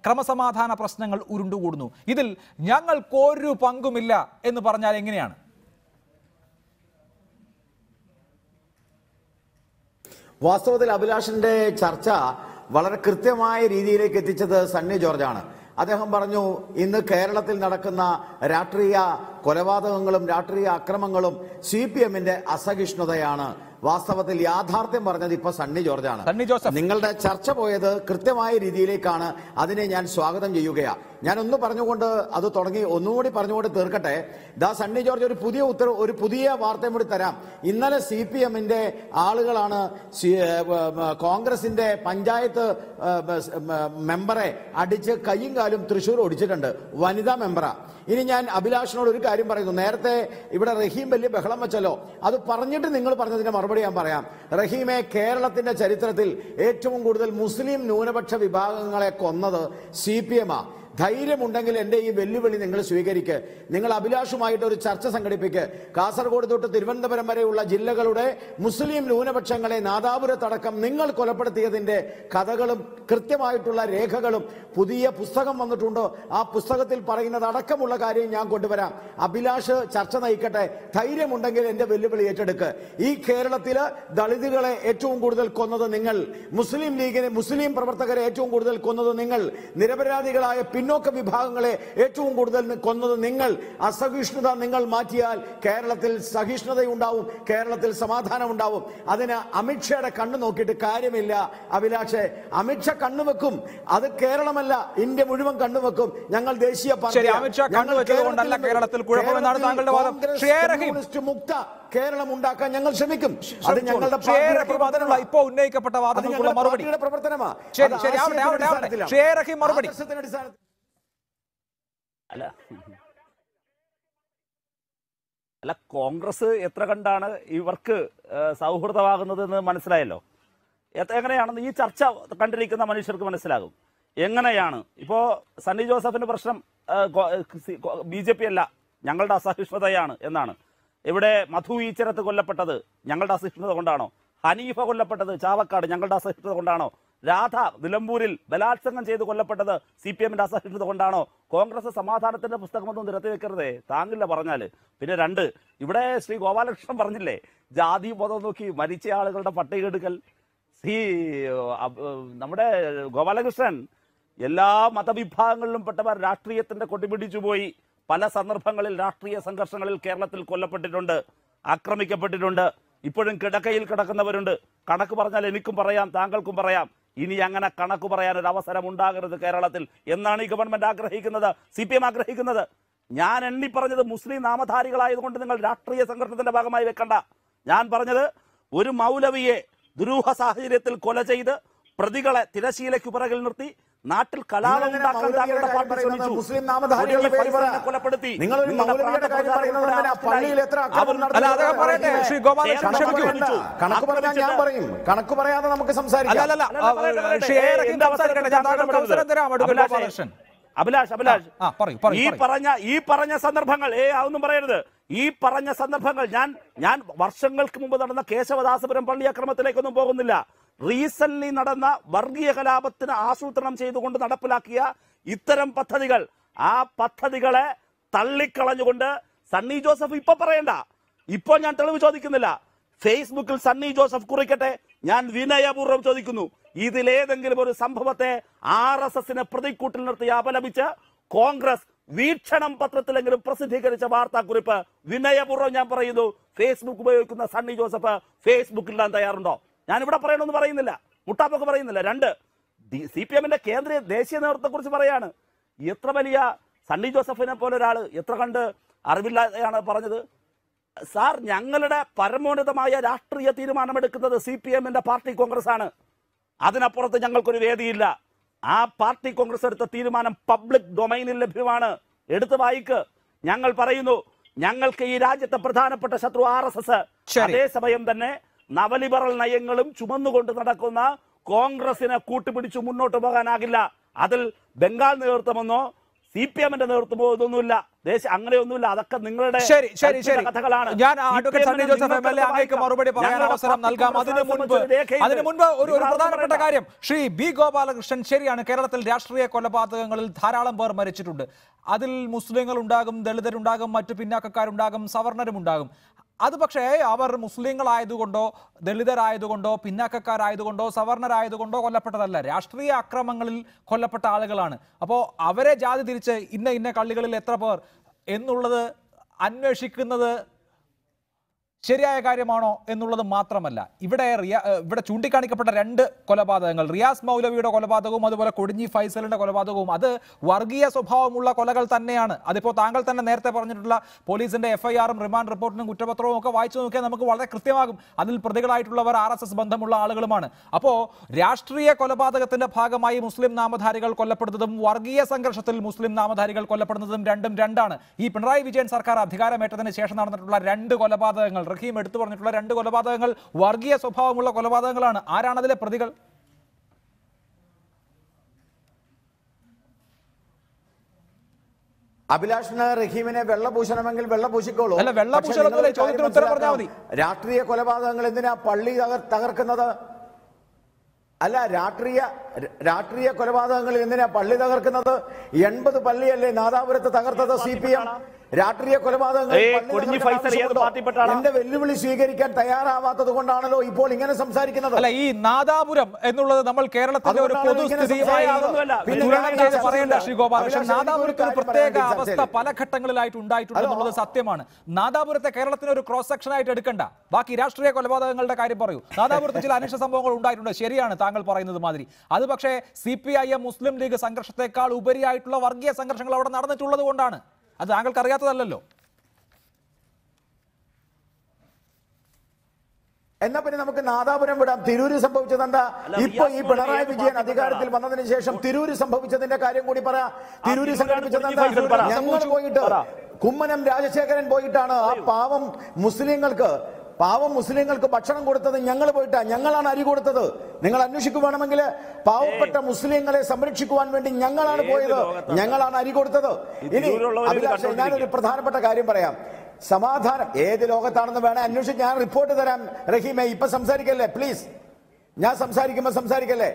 ക്രമസമാധാന പ്രശ്നങ്ങൾ ഉരുണ്ടുകൂടുന്നു. ഇതിൽ ഞങ്ങൾക്കൊരു പങ്കുമില്ല എന്ന് പറഞ്ഞാൽ എങ്ങനെയാണ്? വാസ്തവത്തിൽ അഭിലാഷിന്റെ ചർച്ച വളരെ കൃത്യമായ രീതിയിലേക്ക് എത്തിച്ചത് സണ്ണി ജോർജാണ്. അദ്ദേഹം പറഞ്ഞു, ഇന്ന് കേരളത്തിൽ നടക്കുന്ന രാഷ്ട്രീയ കൊലപാതകങ്ങളും രാഷ്ട്രീയ അക്രമങ്ങളും CPM-ന്റെ അസഹിഷ്ണുതയാണ്. വാസ്തവത്തിൽ യാഥാർത്ഥ്യം പറഞ്ഞത് ഇപ്പൊ സണ്ണി ജോർജാണ്. നിങ്ങളുടെ ചർച്ച പോയത് കൃത്യമായ രീതിയിലേക്കാണ്. അതിനെ ഞാൻ സ്വാഗതം ചെയ്യുകയാണ്. ഞാൻ ഒന്ന് പറഞ്ഞുകൊണ്ട് അത് തുടങ്ങി ഒന്നുകൂടി പറഞ്ഞുകൊണ്ട് തീർക്കട്ടെ. സണ്ണി ജോർജ് ഒരു പുതിയ വാർത്തയും കൂടി തരാം. ഇന്നലെ CPM-ന്റെ ആളുകളാണ് കോൺഗ്രസിന്റെ പഞ്ചായത്ത് മെമ്പറെ അടിച്ച് കയ്യും കാലും തൃശ്ശൂർ ഓടിച്ചിട്ടുണ്ട്, വനിതാ മെമ്പറാ. ഇനി ഞാൻ അഭിലാഷിനോട് ഒരു കാര്യം പറയുന്നു. നേരത്തെ ഇവിടെ റഹീം വലിയ ബഹളം വെച്ചല്ലോ, അത് പറഞ്ഞിട്ട് നിങ്ങൾ പറഞ്ഞതിന്റെ മറുപടി ഞാൻ പറയാം. റഹീമെ, കേരളത്തിന്റെ ചരിത്രത്തിൽ ഏറ്റവും കൂടുതൽ മുസ്ലിം ന്യൂനപക്ഷ വിഭാഗങ്ങളെ കൊന്നത് CPM-ആ. ധൈര്യമുണ്ടെങ്കിൽ എൻ്റെ ഈ വെല്ലുവിളി നിങ്ങൾ സ്വീകരിക്കുക. നിങ്ങൾ അഭിലാഷുമായിട്ട് ഒരു ചർച്ച സംഘടിപ്പിക്കുക. കാസർഗോഡ് തൊട്ട് തിരുവനന്തപുരം വരെയുള്ള ജില്ലകളുടെ മുസ്ലിം ന്യൂനപക്ഷങ്ങളെ നാദാപുരത്തടക്കം നിങ്ങൾ കൊലപ്പെടുത്തിയതിന്റെ കഥകളും കൃത്യമായിട്ടുള്ള രേഖകളും പുതിയ പുസ്തകം വന്നിട്ടുണ്ടോ, ആ പുസ്തകത്തിൽ പറയുന്നത് അടക്കമുള്ള കാര്യം ഞാൻ കൊണ്ടുവരാം. അഭിലാഷ് ചർച്ച നയിക്കട്ടെ. ധൈര്യമുണ്ടെങ്കിൽ എൻ്റെ വെല്ലുവിളി ഏറ്റെടുക്കുക. ഈ കേരളത്തില് ദളിതുകളെ ഏറ്റവും കൂടുതൽ കൊന്നത് നിങ്ങൾ, മുസ്ലിം ലീഗിനെ മുസ്ലിം പ്രവർത്തകരെ ഏറ്റവും കൂടുതൽ കൊന്നത് നിങ്ങൾ, നിരപരാധികളായ പിന്നോക്ക വിഭാഗങ്ങളെ ഏറ്റവും കൂടുതൽ കൊന്നത് നിങ്ങൾ. അസഹിഷ്ണുത നിങ്ങൾ മാറ്റിയാൽ കേരളത്തിൽ സഹിഷ്ണുതയുണ്ടാവും, കേരളത്തിൽ സമാധാനം ഉണ്ടാവും. അതിന് അമിത്ഷായുടെ കണ്ണു നോക്കിയിട്ട് കാര്യമില്ല അഭിലാഷെ. അമിത്ഷാ കണ്ണുവെക്കും, അത് കേരളമല്ല ഇന്ത്യ മുഴുവൻ കണ്ണുവെക്കും. ഞങ്ങൾ ദേശീയ പാർട്ടി മുക്ത കേരളം ഉണ്ടാക്കാൻ ഞങ്ങൾ ശ്രമിക്കും. അത് ഞങ്ങളുടെ ഇപ്പോ ഉന്നയിക്കപ്പെട്ട വാദങ്ങൾക്കുള്ള മറുപടി പ്രവർത്തനമാണ്. അല്ല, കോൺഗ്രസ് എത്ര കണ്ടാണ് ഇവർക്ക് സൗഹൃദമാകുന്നതെന്ന് മനസ്സിലായല്ലോ. എങ്ങനെയാണെന്ന് ഈ ചർച്ച കണ്ടിരിക്കുന്ന മനുഷ്യർക്ക് മനസ്സിലാകും. എങ്ങനെയാണ് ഇപ്പോൾ സണ്ണി ജോസഫിന്റെ പ്രശ്നം BJP അല്ല, ഞങ്ങളുടെ അസഹിഷ്ണുതയാണ് എന്നാണ്. ഇവിടെ മധു ഈച്ചരത്ത് കൊല്ലപ്പെട്ടത് ഞങ്ങളുടെ അസഹിഷ്ണുത കൊണ്ടാണോ? ഹനീഫ കൊല്ലപ്പെട്ടത് ചാവക്കാട് ഞങ്ങളുടെ അസഹിഷ്ണുത കൊണ്ടാണോ? രാധ നിലമ്പൂരിൽ ബലാത്സംഗം ചെയ്ത് കൊല്ലപ്പെട്ടത് CPM-ന്റെ അസഹിഷ്ണുത കൊണ്ടാണോ? കോൺഗ്രസ് സമാധാനത്തിന്റെ പുസ്തകമൊന്നും നിരത്തി വെക്കരുതേ, താങ്ങില്ല പറഞ്ഞാല്. പിന്നെ 2, ഇവിടെ ശ്രീ ഗോപാലകൃഷ്ണൻ പറഞ്ഞില്ലേ, ജാതി ബോധം നോക്കി മരിച്ച ആളുകളുടെ പട്ടിക എടുക്കൽ. നമ്മുടെ ഗോപാലകൃഷ്ണൻ എല്ലാ മതവിഭാഗങ്ങളിലും പെട്ടവർ രാഷ്ട്രീയത്തിന്റെ കൊടിപിടിച്ചു പോയി. പല സന്ദർഭങ്ങളിൽ രാഷ്ട്രീയ സംഘർഷങ്ങളിൽ കേരളത്തിൽ കൊല്ലപ്പെട്ടിട്ടുണ്ട്, ആക്രമിക്കപ്പെട്ടിട്ടുണ്ട്. ഇപ്പോഴും കിടക്കയിൽ കിടക്കുന്നവരുണ്ട്. കണക്ക് പറഞ്ഞാൽ എനിക്കും പറയാം, താങ്കൾക്കും പറയാം. ഇനി അങ്ങനെ കണക്ക് പറയാൻ ഒരു അവസരം ഉണ്ടാകരുത് കേരളത്തിൽ എന്നാണ് ഈ ഗവൺമെന്റ് ആഗ്രഹിക്കുന്നത്, CPM ആഗ്രഹിക്കുന്നത്. ഞാൻ എണ്ണി പറഞ്ഞത് മുസ്ലിം നാമധാരികളായതുകൊണ്ട് നിങ്ങൾ രാഷ്ട്രീയ സംഘർഷത്തിന്റെ ഭാഗമായി വെക്കണ്ട. ഞാൻ പറഞ്ഞത് ഒരു മൗലവിയെ ദുരൂഹ സാഹചര്യത്തിൽ കൊല ചെയ്ത് പ്രതികളെ തിരശീലയ്ക്ക് പിറകിൽ നിർത്തി നാട്ടിൽ കലാപം ഉണ്ടാക്കാൻ താങ്കളുടെ പാർട്ടി ശ്രമിച്ചു. കൊലപ്പെടുത്തി. കണക്ക് പറയാതെ നമുക്ക് സംസാരിക്കാം. അഭിലാഷ് ഈ പറഞ്ഞ സന്ദർഭങ്ങൾ അതൊന്നും പറയരുത്. ഈ പറഞ്ഞ സന്ദർഭങ്ങൾ ഞാൻ വർഷങ്ങൾക്ക് മുമ്പ് നടന്ന കേശവദാസപുരം പള്ളി അക്രമത്തിലേക്കൊന്നും പോകുന്നില്ല. റീസെന്റ് നടന്ന വർഗീയ കലാപത്തിന് ആസൂത്രണം ചെയ്തുകൊണ്ട് നടപ്പിലാക്കിയ ഇത്തരം പദ്ധതികൾ, ആ പദ്ധതികളെ തള്ളിക്കളഞ്ഞുകൊണ്ട് സണ്ണി ജോസഫ് ഇപ്പൊ പറയണ്ട. ഇപ്പോൾ ഞാൻ തെളിവ് ചോദിക്കുന്നില്ല. ഫേസ്ബുക്കിൽ സണ്ണി ജോസഫ് കുറിക്കട്ടെ. ഞാൻ വിനയപൂർവ്വം ചോദിക്കുന്നു, ഇതിലേതെങ്കിലും ഒരു സംഭവത്തെ RSSനെ പ്രതിക്കൂട്ടിൽ നിർത്തി അപലപിച്ച് കോൺഗ്രസ് വീക്ഷണം പത്രത്തിലെങ്കിലും പ്രസിദ്ധീകരിച്ച വാർത്താക്കുറിപ്പ് വിനയപൂർവ്വം ഞാൻ പറയുന്നു, ഫേസ്ബുക്ക് ഉപയോഗിക്കുന്ന സണ്ണി ജോസഫ് ഫേസ്ബുക്കിലിടാൻ തയ്യാറുണ്ടോ? ഞാൻ ഇവിടെ പറയണമെന്ന് പറയുന്നില്ല, മുട്ടാപ്പൊക്കെ പറയുന്നില്ല. 2, CPM-ന്റെ കേന്ദ്രീയ ദേശീയ നേതൃത്വത്തെ കുറിച്ച് പറയാണ്. എത്ര വലിയ സണ്ണി ജോസഫിനെ പോലെ ഒരാൾ എത്ര കണ്ട് അറിവില്ലാതെയാണ് പറഞ്ഞത്. സാർ, ഞങ്ങളുടെ പരമോന്നതമായ രാഷ്ട്രീയ തീരുമാനമെടുക്കുന്നത് CPM-ന്റെ പാർട്ടി കോൺഗ്രസ് ആണ്. അതിനപ്പുറത്ത് ഞങ്ങൾക്കൊരു വേദിയില്ല. ആ പാർട്ടി കോൺഗ്രസ് എടുത്ത തീരുമാനം പബ്ലിക് ഡൊമൈനിൽ ലഭ്യമാണ്. എടുത്ത് വായിക്ക്. ഞങ്ങൾ പറയുന്നു, ഞങ്ങൾക്ക് ഈ രാജ്യത്തെ പ്രധാനപ്പെട്ട ശത്രു RSS. അതേസമയം തന്നെ നവലിബറൽ നയങ്ങളും ചുമന്നുകൊണ്ട് നടക്കുന്ന കോൺഗ്രസിനെ കൂട്ടുപിടിച്ചു മുന്നോട്ട് പോകാനാകില്ല. അതിൽ ബംഗാൾ നേതൃത്വമെന്നോ CPM-ന്റെ നേതൃത്വമോ ഇതൊന്നുമില്ല. അങ്ങനെയൊന്നുമില്ല. അതൊക്കെ നിങ്ങളുടെ കഥകളാണ്. ഞാൻ അഡ്വക്കേറ്റ് സണ്ണി ജോസഫ് MLA അങ്ങേക്ക് മറുപടി പറയാൻ അവസരം നൽകാം. അതിനു മുൻപ് ഒരു പ്രധാനപ്പെട്ട കാര്യം, ശ്രീ B. ഗോപാലകൃഷ്ണൻ, ശരിയാണ്, കേരളത്തിൽ രാഷ്ട്രീയ കൊലപാതകങ്ങളിൽ ധാരാളം പേർ മരിച്ചിട്ടുണ്ട്. അതിൽ മുസ്ലിങ്ങൾ ഉണ്ടാകും, ദളിതരുണ്ടാകും, മറ്റു പിന്നാക്കക്കാരുണ്ടാകും, സവർണരും ഉണ്ടാകും. അത് പക്ഷേ അവർ മുസ്ലിങ്ങളായതുകൊണ്ടോ ദളിതരായതുകൊണ്ടോ പിന്നാക്കക്കാരായതുകൊണ്ടോ സവർണരായതുകൊണ്ടോ കൊല്ലപ്പെട്ടതല്ല, രാഷ്ട്രീയ അക്രമങ്ങളിൽ കൊല്ലപ്പെട്ട ആളുകളാണ്. അപ്പോൾ അവരെ ജാതി തിരിച്ച് ഇന്ന കള്ളികളിൽ എത്ര പേർ എന്നുള്ളത് അന്വേഷിക്കുന്നത് ശരിയായ കാര്യമാണോ എന്നുള്ളത് മാത്രമല്ല, ഇവിടെ ചൂണ്ടിക്കാണിക്കപ്പെട്ട 2 കൊലപാതകങ്ങൾ, റിയാസ് മൗലവിയുടെ കൊലപാതകവും അതുപോലെ കൊടിഞ്ഞി ഫൈസലിന്റെ കൊലപാതകവും, അത് വർഗീയ സ്വഭാവമുള്ള കൊലകൾ തന്നെയാണ്. അതിപ്പോൾ താങ്കൾ തന്നെ നേരത്തെ പറഞ്ഞിട്ടുള്ള പോലീസിന്റെ FIR-ഉം റിമാൻഡ് റിപ്പോർട്ടിനും കുറ്റപത്രവും ഒക്കെ വായിച്ചു നോക്കിയാൽ നമുക്ക് വളരെ കൃത്യമാകും അതിൽ പ്രതികളായിട്ടുള്ളവർ RSS ബന്ധമുള്ള ആളുകളുമാണ്. അപ്പോൾ രാഷ്ട്രീയ കൊലപാതകത്തിന്റെ ഭാഗമായി മുസ്ലിം നാമധാരികൾ കൊല്ലപ്പെടുന്നതും വർഗീയ സംഘർഷത്തിൽ മുസ്ലിം നാമധാരികൾ കൊല്ലപ്പെടുന്നതും രണ്ടും രണ്ടാണ്. ഈ പിണറായി വിജയൻ സർക്കാർ അധികാരമേറ്റതിന് ശേഷം നടന്നിട്ടുള്ള 2 കൊലപാതകങ്ങൾ, റഹീം എടുത്തു പറഞ്ഞിട്ടുള്ള 2 കൊലപാതകങ്ങൾ വർഗീയ സ്വഭാവമുള്ള കൊലപാതകങ്ങളാണ്. ആരാണ് അതിലെ പ്രതികൾ? അഭിലാഷിന് റഹീമിനെ വെള്ളപൂശണമെങ്കിൽ വെള്ളപൂശിക്കോളൂ. അല്ല, വെള്ളപൂശണമെന്നല്ല, ചോദ്യത്തിന് ഉത്തരം പറഞ്ഞാൽ മതി. രാഷ്ട്രീയ കൊലപാതകങ്ങൾ എന്തിനാ പള്ളി തകർക്കുന്നത്? അല്ല, രാഷ്ട്രീയ കൊലപാതകങ്ങൾ എന്തിനാ പള്ളി തകർക്കുന്നത്? 80 പള്ളിയല്ലേ നാദാപുരത്ത് തകർത്തത് CPM? രാഷ്ട്രീയ കൊലപാതകങ്ങൾ എന്റെ വെല്ലുവിളി സ്വീകരിക്കാൻ തയ്യാറാവാത്തത് കൊണ്ടാണല്ലോ ഇപ്പോൾ ഇങ്ങനെ സംസാരിക്കുന്നത്. അല്ല, ഈ നാദാപുരം എന്നുള്ളത് നമ്മൾ കേരളത്തിന്റെ ഒരു പൊതുസ്ഥിതിയുമായി പറയേണ്ട ശ്രീ ഗോപാലകൃഷ്ണൻ. നാദാപുരത്തിന് പ്രത്യേക അവസ്ഥ പല ഘട്ടങ്ങളിലായിട്ട് ഉണ്ടായിട്ടുണ്ടെന്നുള്ളത് സത്യമാണ്. നാദാപുരത്തെ കേരളത്തിന് ഒരു ക്രോസ് സെക്ഷൻ ആയിട്ട് എടുക്കണ്ട. ബാക്കി രാഷ്ട്രീയ കൊലപാതകങ്ങളുടെ കാര്യം പറയൂ. നാദാപുരത്ത് ചില അനിഷ്ട സംഭവങ്ങൾ ഉണ്ടായിട്ടുണ്ട്, ശരിയാണ് താങ്കൾ പറയുന്നത് മാതിരി. അത് പക്ഷേ CPIM മുസ്ലിം ലീഗ് സംഘർഷത്തെക്കാൾ ഉപരിയായിട്ടുള്ള വർഗീയ സംഘർഷങ്ങൾ അവിടെ നടന്നിട്ടുള്ളത് കൊണ്ടാണ്. അത് താങ്കൾക്ക് അറിയാത്തതല്ലോ. എന്നാ പിന്നെ നമുക്ക് നാദാപുരം വിടാം. തിരൂര് സംഭവിച്ചത് എന്താ? ഇപ്പൊ ഈ പിണറായി വിജയൻ അധികാരത്തിൽ വന്നതിന് ശേഷം തിരൂര് സംഭവിച്ചതിന്റെ കാര്യം കൂടി പറയാം. തിരൂര് സംഘടിപ്പിച്ചത് എന്താ? ഞങ്ങൾ പോയിട്ട് കുമ്മനം രാജശേഖരൻ പോയിട്ടാണ് ആ പാവം മുസ്ലിങ്ങൾക്ക് ഭക്ഷണം കൊടുത്തത്. ഞങ്ങൾ പോയിട്ടാ, ഞങ്ങളാണ് അരി കൊടുത്തത്. നിങ്ങൾ അന്വേഷിക്കു വേണമെങ്കിൽ പാവപ്പെട്ട മുസ്ലിങ്ങളെ സംരക്ഷിക്കുവാൻ വേണ്ടി ഞങ്ങളാണ് പോയത്, ഞങ്ങളാണ് അരി കൊടുത്തത്. ഇനി അഭിലാഷ്, ഞാനൊരു പ്രധാനപ്പെട്ട കാര്യം പറയാം. സമാധാനം ഏത് ലോകത്താണെന്ന് വേണേ അന്വേഷിച്ച് ഞാൻ റിപ്പോർട്ട് തരാം. റഹീമെ, ഇപ്പൊ സംസാരിക്കല്ലേ പ്ലീസ്. ഞാൻ സംസാരിക്കുമ്പോൾ സംസാരിക്കല്ലേ.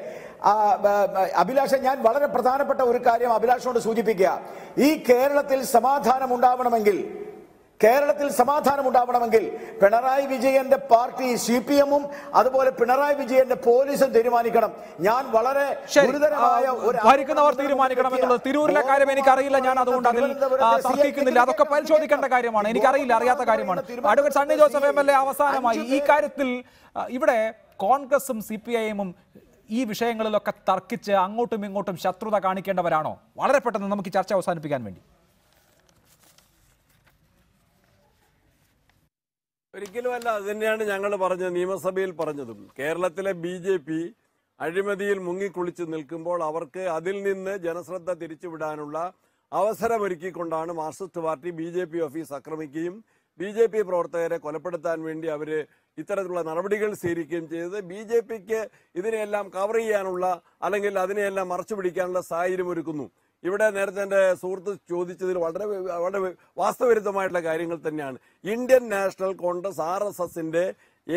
അഭിലാഷ, ഞാൻ വളരെ പ്രധാനപ്പെട്ട ഒരു കാര്യം അഭിലാഷോട് സൂചിപ്പിക്കുക. ഈ കേരളത്തിൽ സമാധാനം ഉണ്ടാവണമെങ്കിൽ പിണറായി വിജയന്റെ പാർട്ടി CPM-ഉം അതുപോലെ പിണറായി വിജയന്റെ പോലീസും തീരുമാനിക്കണം. ഞാൻ വളരെ ഗുരുതരമായ ഭരിക്കുന്നവർ തീരുമാനിക്കണം എന്നുള്ളത് തിരൂരിലെ കാര്യം എനിക്കറിയില്ല, ഞാൻ അതുകൊണ്ട് അതിൽ തർക്കിക്കുന്നില്ല. അതൊക്കെ പരിശോധിക്കേണ്ട കാര്യമാണ്, എനിക്കറിയില്ല, അറിയാത്ത കാര്യമാണ്. അഡ്വക്കേറ്റ് സണ്ണി ജോസഫ് MLA, അവസാനമായി ഈ കാര്യത്തിൽ ഇവിടെ കോൺഗ്രസും CPIM-ഉം ഈ വിഷയങ്ങളിലൊക്കെ തർക്കിച്ച് അങ്ങോട്ടും ഇങ്ങോട്ടും ശത്രുത കാണിക്കേണ്ടവരാണോ? വളരെ പെട്ടെന്ന് നമുക്ക് ചർച്ച അവസാനിപ്പിക്കാൻ വേണ്ടി. ഒരിക്കലുമല്ല. അത് തന്നെയാണ് ഞങ്ങൾ പറഞ്ഞത്, നിയമസഭയിൽ പറഞ്ഞതും. കേരളത്തിലെ BJP അഴിമതിയിൽ മുങ്ങിക്കുളിച്ച് നിൽക്കുമ്പോൾ അവർക്ക് അതിൽ നിന്ന് ജനശ്രദ്ധ തിരിച്ചുവിടാനുള്ള അവസരമൊരുക്കിക്കൊണ്ടാണ് മാർക്സിസ്റ്റ് പാർട്ടി BJP ഓഫീസ് ആക്രമിക്കുകയും BJP പ്രവർത്തകരെ കൊലപ്പെടുത്താൻ വേണ്ടി അവർ ഇത്തരത്തിലുള്ള നടപടികൾ സ്വീകരിക്കുകയും ചെയ്തത്. BJPക്ക് ഇതിനെയെല്ലാം കവർ ചെയ്യാനുള്ള അല്ലെങ്കിൽ അതിനെയെല്ലാം മറച്ചു പിടിക്കാനുള്ള സാഹചര്യം ഒരുക്കുന്നു. ഇവിടെ നേരത്തെ എൻ്റെ സുഹൃത്ത് ചോദിച്ചതിൽ വളരെ വാസ്തവവിരുദ്ധമായിട്ടുള്ള കാര്യങ്ങൾ തന്നെയാണ്. ഇന്ത്യൻ നാഷണൽ കോൺഗ്രസ് RSSന്റെ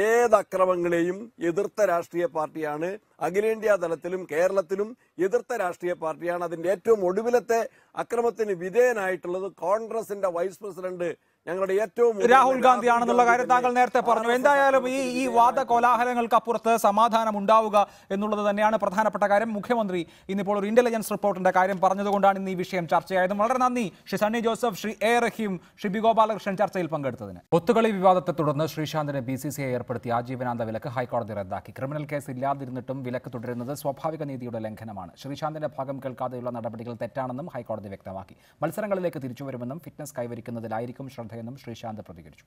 ഏത് അക്രമങ്ങളെയും എതിർത്ത രാഷ്ട്രീയ പാർട്ടിയാണ്. അഖിലേന്ത്യാ തലത്തിലും കേരളത്തിലും എതിർത്ത രാഷ്ട്രീയ പാർട്ടിയാണ്. അതിന്റെ ഏറ്റവും ഒടുവിലത്തെ അക്രമത്തിന് വിധേയനായിട്ടുള്ളത് കോൺഗ്രസിന്റെ വൈസ് പ്രസിഡന്റ്, ഞങ്ങളുടെ ഏറ്റവും രാഹുൽ ഗാന്ധി ആണെന്നുള്ള കാര്യം താങ്കൾ നേരത്തെ പറഞ്ഞു. എന്തായാലും ഈ വാദ കോലാഹലങ്ങൾക്കപ്പുറത്ത് സമാധാനം ഉണ്ടാവുക എന്നുള്ളത് തന്നെയാണ് പ്രധാനപ്പെട്ട കാര്യം. മുഖ്യമന്ത്രി ഇന്നിപ്പോൾ ഒരു ഇന്റലിജൻസ് റിപ്പോർട്ടിന്റെ കാര്യം പറഞ്ഞതുകൊണ്ടാണ് ഇന്ന് ഈ വിഷയം ചർച്ചയായത്. വളരെ നന്ദി Shri Sunny Joseph, Shri A. Rahim, Shri B. Gopalakrishnan ചർച്ചയിൽ പങ്കെടുത്തതിന്. ഒത്തുകളി വിവാദത്തെ തുടർന്ന് ശ്രീശാന്തിന് BCCI ഏർപ്പെടുത്തിയ ആജീവനാന്ത വിലക്ക് ഹൈക്കോടതി റദ്ദാക്കി. ക്രിമിനൽ കേസ് ഇല്ലാതിരുന്നിട്ടും വിലക്ക് തുടരുന്നത് സ്വാഭാവിക നീതിയുടെ ലംഘനമാണ്. ശ്രീശാന്തിന്റെ ഭാഗം കേൾക്കാതെയുള്ള നടപടികൾ തെറ്റാണെന്നും ഹൈക്കോടതി വ്യക്തമാക്കി. മത്സരങ്ങളിലേക്ക് തിരിച്ചുവരുമെന്നും ഫിറ്റ്നസ് കൈവരിക്കുന്നതിലായിരിക്കും ശ്രദ്ധയെന്നും ശ്രീശാന്ത് പ്രതികരിച്ചു.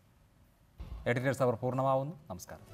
എഡിറ്റേഴ്സ് അവർ പൂർണ്ണമാവുന്നു. നമസ്കാരം.